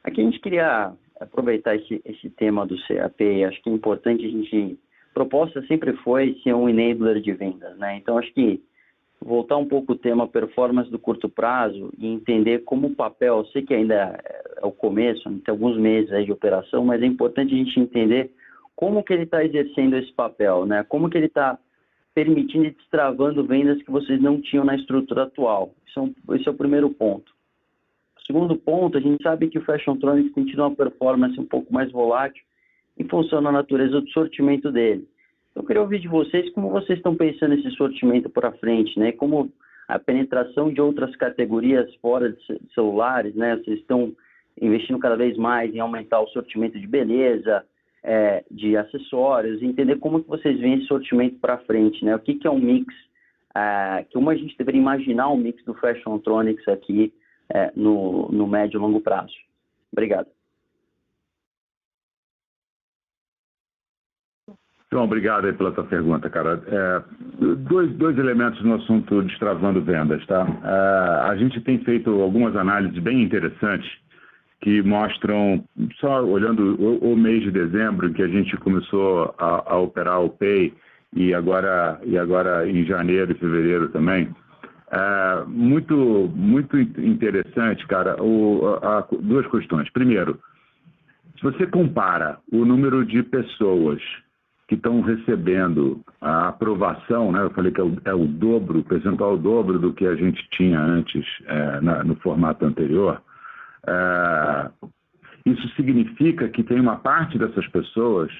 Aqui a gente queria aproveitar esse tema do CAP. Acho que é importante a proposta sempre foi ser um enabler de vendas, né? Então, acho que voltar um pouco o tema performance do curto prazo e entender como o papel, eu sei que ainda é o começo, tem alguns meses aí de operação, mas é importante a gente entender como que ele está exercendo esse papel, né? Como que ele está permitindo e destravando vendas que vocês não tinham na estrutura atual. Esse é o primeiro ponto. O segundo ponto, a gente sabe que o Fashiontronics tem tido uma performance um pouco mais volátil em função da natureza do sortimento dele. Então, eu queria ouvir de vocês como vocês estão pensando esse sortimento para frente, né? Como a penetração de outras categorias fora de celulares, né? Vocês estão investindo cada vez mais em aumentar o sortimento de beleza, de acessórios, entender como que vocês veem esse sortimento para frente, né? O que é um mix, como a gente deveria imaginar um mix do Fashiontronics aqui no médio e longo prazo. Obrigado. João, obrigado aí pela tua pergunta, cara. Dois elementos no assunto destravando vendas, tá? A gente tem feito algumas análises bem interessantes que mostram, só olhando o mês de dezembro, que a gente começou a operar o Pay, e agora em janeiro e fevereiro também, muito interessante, cara, duas questões. Primeiro, se você compara o número de pessoas que estão recebendo a aprovação, né? Eu falei que é o dobro, o percentual o dobro do que a gente tinha antes no formato anterior. Isso significa que tem uma parte dessas pessoas,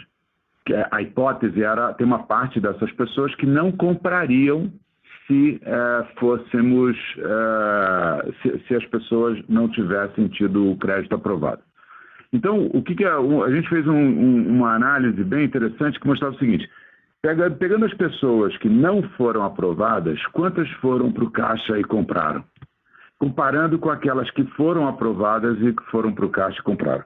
que a hipótese era, tem uma parte dessas pessoas que não comprariam se se as pessoas não tivessem tido o crédito aprovado. Então, a gente fez uma análise bem interessante que mostrava o seguinte: pegando as pessoas que não foram aprovadas, quantas foram para o caixa e compraram? Comparando com aquelas que foram aprovadas e que foram para o caixa e compraram.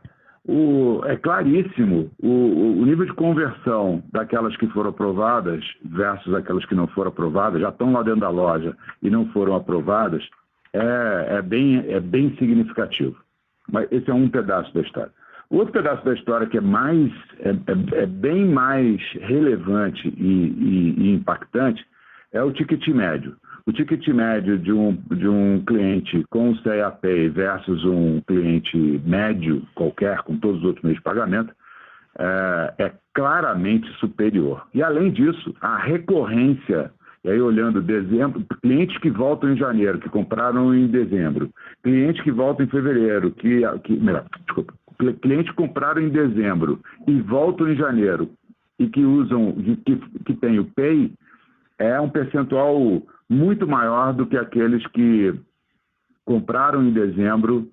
É claríssimo o nível de conversão daquelas que foram aprovadas versus aquelas que não foram aprovadas, já estão lá dentro da loja e não foram aprovadas, é bem significativo. Mas esse é um pedaço da história. O outro pedaço da história que é bem mais relevante e impactante é o ticket médio. O ticket médio de um cliente com o CAP versus um cliente médio qualquer, com todos os outros meios de pagamento, é claramente superior. E, além disso, a recorrência, e aí olhando dezembro, clientes que voltam em janeiro, que compraram em dezembro, clientes que voltam em fevereiro, clientes que compraram em dezembro e voltam em janeiro e que usam, que tem o Pay, é um percentual muito maior do que aqueles que compraram em dezembro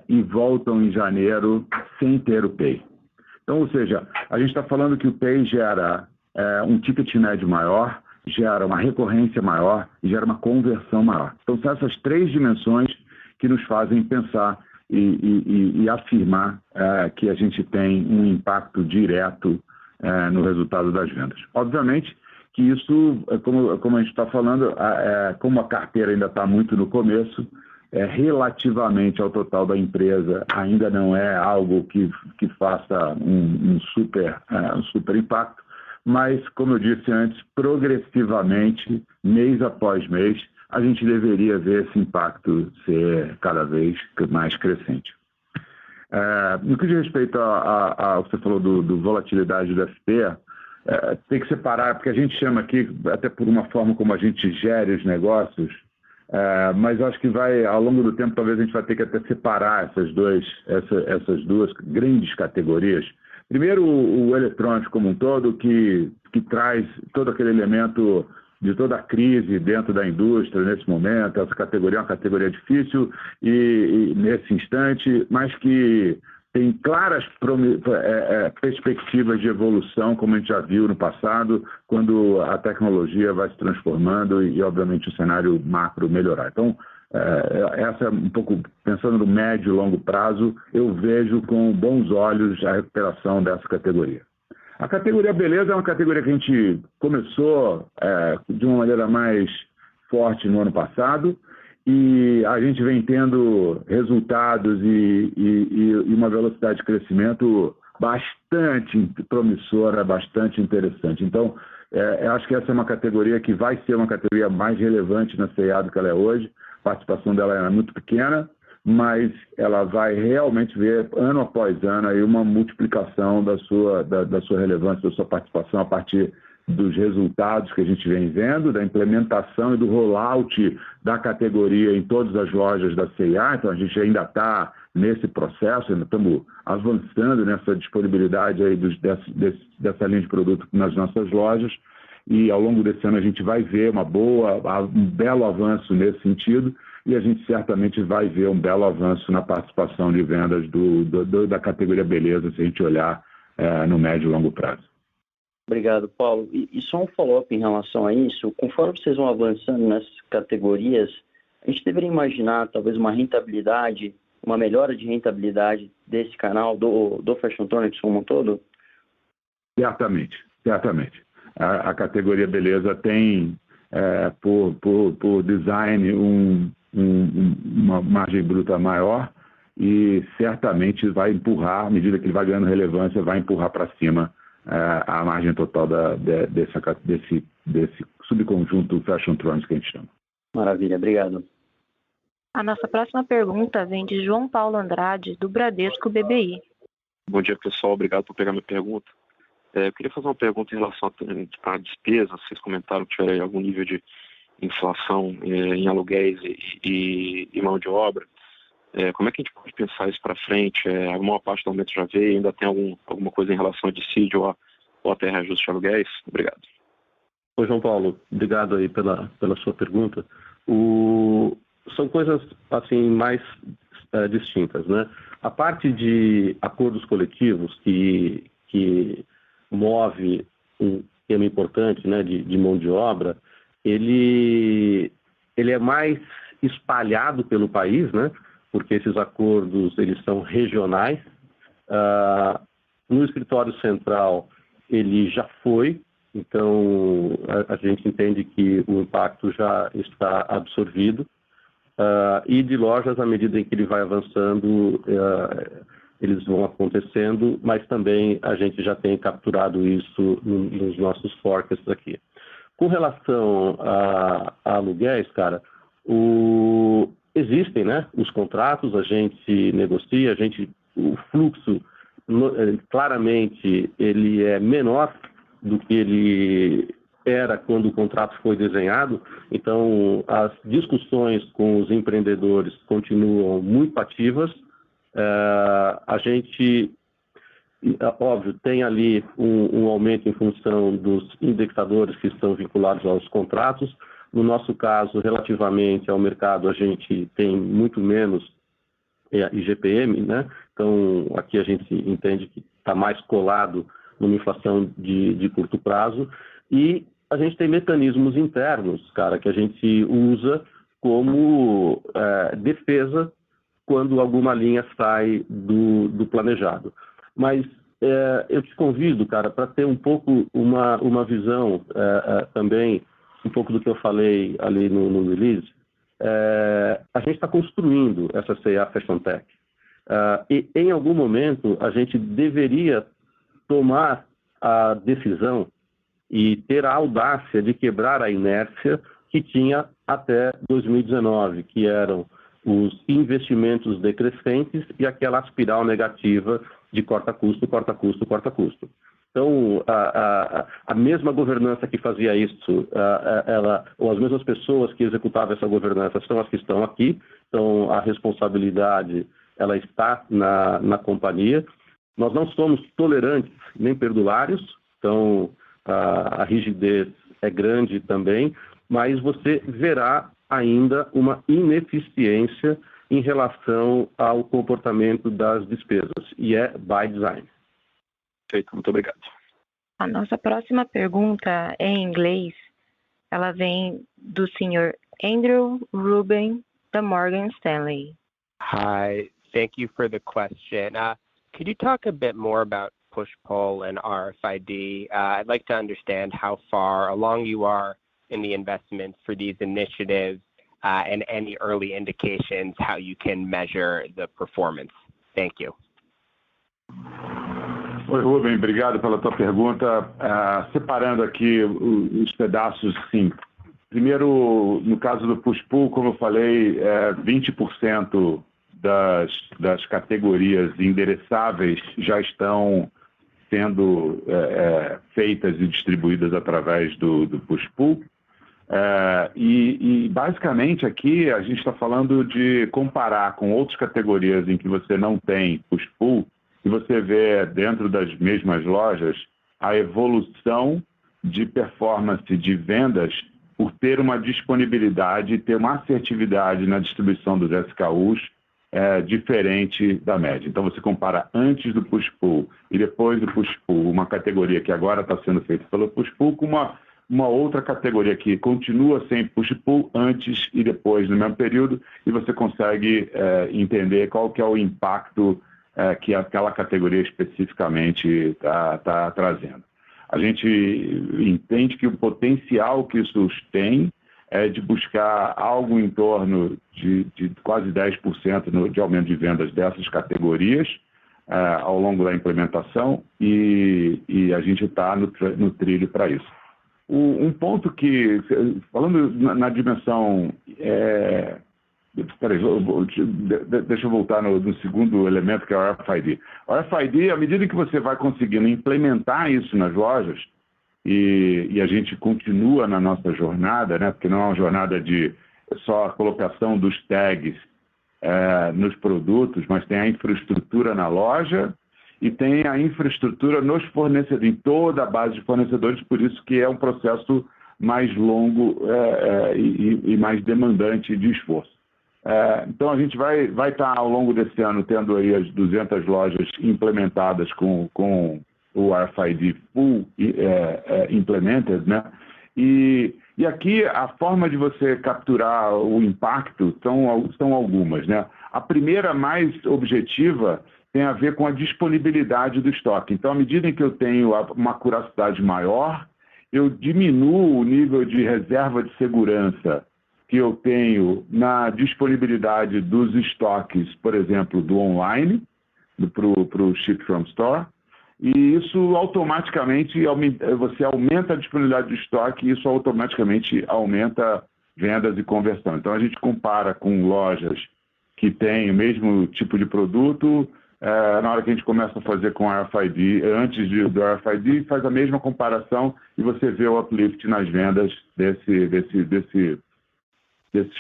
e voltam em janeiro sem ter o Pay. Então, ou seja, a gente está falando que o Pay gera um ticket médio maior, gera uma recorrência maior e gera uma conversão maior. Então, são essas três dimensões que nos fazem pensar e afirmar que a gente tem um impacto direto no resultado das vendas. Obviamente que isso, como a gente está falando, como a carteira ainda está muito no começo, relativamente ao total da empresa, ainda não é algo que faça um super impacto, mas, como eu disse antes, progressivamente, mês após mês, a gente deveria ver esse impacto ser cada vez mais crescente. No que diz respeito ao que você falou do volatilidade do FP, tem que separar, porque a gente chama aqui, até por uma forma como a gente gere os negócios, mas acho que ao longo do tempo, talvez a gente vai ter que até separar essas duas grandes categorias. Primeiro, o eletrônico como um todo, que traz todo aquele elemento de toda a crise dentro da indústria nesse momento. Essa categoria é uma categoria difícil e nesse instante, mas que tem claras perspectivas de evolução, como a gente já viu no passado, quando a tecnologia vai se transformando e obviamente, o cenário macro melhorar. Então, essa é um pouco, pensando no médio e longo prazo, eu vejo com bons olhos a recuperação dessa categoria. A categoria beleza é uma categoria que a gente começou de uma maneira mais forte no ano passado e a gente vem tendo resultados e uma velocidade de crescimento bastante promissora, bastante interessante. Então, eu acho que essa é uma categoria que vai ser uma categoria mais relevante na C&A do que ela é hoje. A participação dela é muito pequena, mas ela vai realmente ver, ano após ano, aí uma multiplicação da sua relevância, da sua participação a partir dos resultados que a gente vem vendo, da implementação e do rollout da categoria em todas as lojas da C&A. Então, a gente ainda está nesse processo, ainda estamos avançando nessa disponibilidade aí dessa linha de produto nas nossas lojas, e ao longo desse ano a gente vai ver um belo avanço nesse sentido, e a gente certamente vai ver um belo avanço na participação de vendas da categoria beleza, se a gente olhar no médio e longo prazo. Obrigado, Paulo. E só um follow-up em relação a isso. Conforme vocês vão avançando nessas categorias, a gente deveria imaginar talvez uma rentabilidade, uma melhora de rentabilidade desse canal, do Fashiontronics como um todo? Certamente. A categoria beleza tem, por design, uma margem bruta maior, e certamente vai empurrar, à medida que ele vai ganhando relevância, vai empurrar para cima a margem total desse subconjunto Fashiontronics que a gente chama. Maravilha, obrigado. A nossa próxima pergunta vem de João Paulo Andrade, do Bradesco BBI. Bom dia, pessoal. Obrigado por pegar minha pergunta. Eu queria fazer uma pergunta em relação à despesa. Vocês comentaram que tiver algum nível de inflação em aluguéis e mão de obra. Como é que a gente pode pensar isso para frente? A maior parte do aumento já veio, ainda tem alguma coisa em relação a dissídio ou até reajuste de aluguéis? Obrigado. Oi, João Paulo. Obrigado aí pela sua pergunta. São coisas assim mais distintas, né? A parte de acordos coletivos que move um tema importante, né, de mão de obra, ele é mais espalhado pelo país, né? Porque esses acordos eles são regionais. No escritório central ele já foi, então a gente entende que o impacto já está absorvido, e de lojas, à medida em que ele vai avançando, eles vão acontecendo, mas também a gente já tem capturado isso nos nossos forecasts aqui. Com relação a aluguéis, cara, existem, né, os contratos, a gente negocia, o fluxo, claramente, ele é menor do que ele era quando o contrato foi desenhado. Então, as discussões com os empreendedores continuam muito ativas. A gente, óbvio, tem ali um aumento em função dos indexadores que estão vinculados aos contratos. No nosso caso, relativamente ao mercado, a gente tem muito menos IGPM, né? Então, aqui a gente entende que está mais colado numa inflação de curto prazo, e a gente tem mecanismos internos, cara, que a gente usa como defesa quando alguma linha sai do planejado. Mas eu te convido, cara, para ter um pouco uma visão também, um pouco do que eu falei ali no release. A gente está construindo essa C&A Fashion Tech. E em algum momento a gente deveria tomar a decisão e ter a audácia de quebrar a inércia que tinha até 2019, que eram os investimentos decrescentes e aquela espiral negativa de corta-custo, corta-custo, corta-custo. Então, a mesma governança que fazia isso, ou as mesmas pessoas que executavam essa governança são as que estão aqui. Então, a responsabilidade ela está na companhia. Nós não somos tolerantes nem perdulários, então a rigidez é grande também, mas você verá ainda uma ineficiência em relação ao comportamento das despesas, e é by design. Perfeito, muito obrigado. A nossa próxima pergunta é em inglês. Ela vem do senhor Andrew Rubin, da Morgan Stanley. Hi, thank you for the question. Could you talk a bit more about push-pull and RFID? I'd like to understand how far along you are in the investments for these initiatives and any early indications how you can measure the performance? Thank you. Oi, Rubem, obrigado pela tua pergunta. Separando aqui os pedaços, sim. Primeiro, no caso do push-pull, como eu falei, 20% das categorias endereçáveis já estão sendo feitas e distribuídas através do push-pull. E basicamente aqui a gente está falando de comparar com outras categorias em que você não tem push-pull, e você vê dentro das mesmas lojas a evolução de performance de vendas por ter uma disponibilidade e ter uma assertividade na distribuição dos SKUs diferente da média. Então você compara antes do push-pull e depois do push-pull, uma categoria que agora está sendo feita pelo push-pull, com uma outra categoria que continua sem push-pull antes e depois no mesmo período, e você consegue entender qual que é o impacto que aquela categoria especificamente está trazendo. A gente entende que o potencial que isso tem é de buscar algo em torno de quase 10% de aumento de vendas dessas categorias ao longo da implementação, e a gente está no trilho para isso. Um ponto que, falando na dimensão... deixa eu voltar no segundo elemento, que é o RFID. O RFID, à medida que você vai conseguindo implementar isso nas lojas, e a gente continua na nossa jornada, né, porque não é uma jornada de só a colocação dos tags nos produtos, mas tem a infraestrutura na loja e tem a infraestrutura nos fornecedores, em toda a base de fornecedores, por isso que é um processo mais longo e mais demandante de esforço. Então, a gente vai estar, ao longo desse ano, tendo aí as 200 lojas implementadas com o RFID full implemented, né? E aqui, a forma de você capturar o impacto são algumas, né? A primeira, mais objetiva, tem a ver com a disponibilidade do estoque. Então, à medida em que eu tenho uma acuracidade maior, eu diminuo o nível de reserva de segurança que eu tenho na disponibilidade dos estoques, por exemplo, do online, para o Ship from Store, e isso automaticamente, você aumenta a disponibilidade de estoque e isso automaticamente aumenta vendas e conversão. Então, a gente compara com lojas que têm o mesmo tipo de produto, na hora que a gente começa a fazer com a RFID, antes do RFID, faz a mesma comparação e você vê o uplift nas vendas desses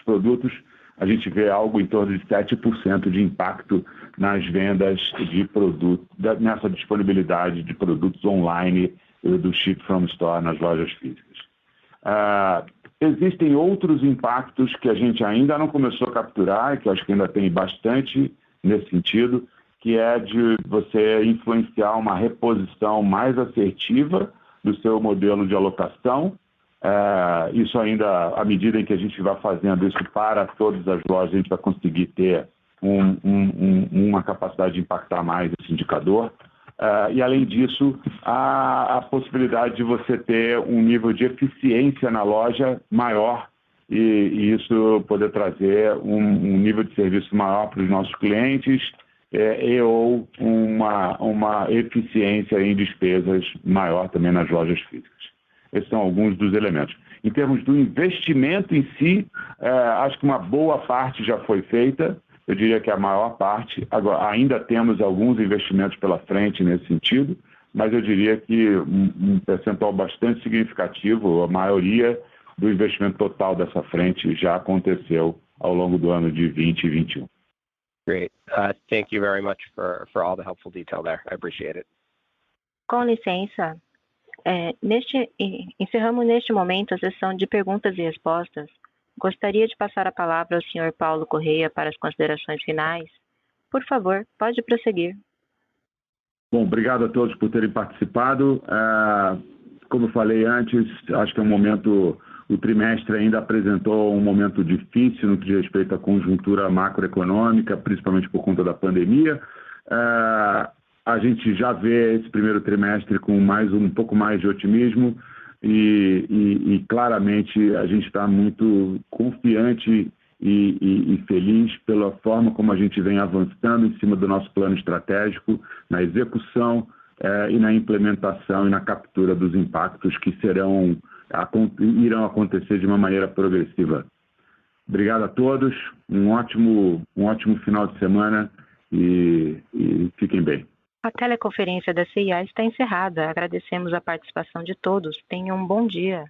produtos. A gente vê algo em torno de 7% de impacto nas vendas de produtos, nessa disponibilidade de produtos online do Ship from Store nas lojas físicas. Existem outros impactos que a gente ainda não começou a capturar e que eu acho que ainda tem bastante nesse sentido, que é de você influenciar uma reposição mais assertiva do seu modelo de alocação. Isso ainda, à medida em que a gente vai fazendo isso para todas as lojas, a gente vai conseguir ter uma capacidade de impactar mais esse indicador. E, além disso, a possibilidade de você ter um nível de eficiência na loja maior e isso poder trazer um nível de serviço maior para os nossos clientes ou uma eficiência em despesas maior também nas lojas físicas. Esses são alguns dos elementos. Em termos do investimento em si, acho que uma boa parte já foi feita, eu diria que a maior parte. Agora, ainda temos alguns investimentos pela frente nesse sentido, mas eu diria que um percentual bastante significativo, a maioria do investimento total dessa frente já aconteceu ao longo do ano de 2021. Great. Thank you very much for all the helpful detail there. I appreciate it. Com licença. Encerramos neste momento a sessão de perguntas e respostas. Gostaria de passar a palavra ao Sr. Paulo Correia para as considerações finais. Por favor, pode prosseguir. Bom, obrigado a todos por terem participado. Como eu falei antes, acho que é um momento, o trimestre ainda apresentou um momento difícil no que diz respeito à conjuntura macroeconômica, principalmente por conta da pandemia. A gente já vê esse primeiro trimestre com um pouco mais de otimismo. e claramente a gente está muito confiante e feliz pela forma como a gente vem avançando em cima do nosso plano estratégico, na execução e na implementação e na captura dos impactos que irão acontecer de uma maneira progressiva. Obrigado a todos, um ótimo final de semana e fiquem bem. A teleconferência da CIA está encerrada. Agradecemos a participação de todos. Tenham um bom dia.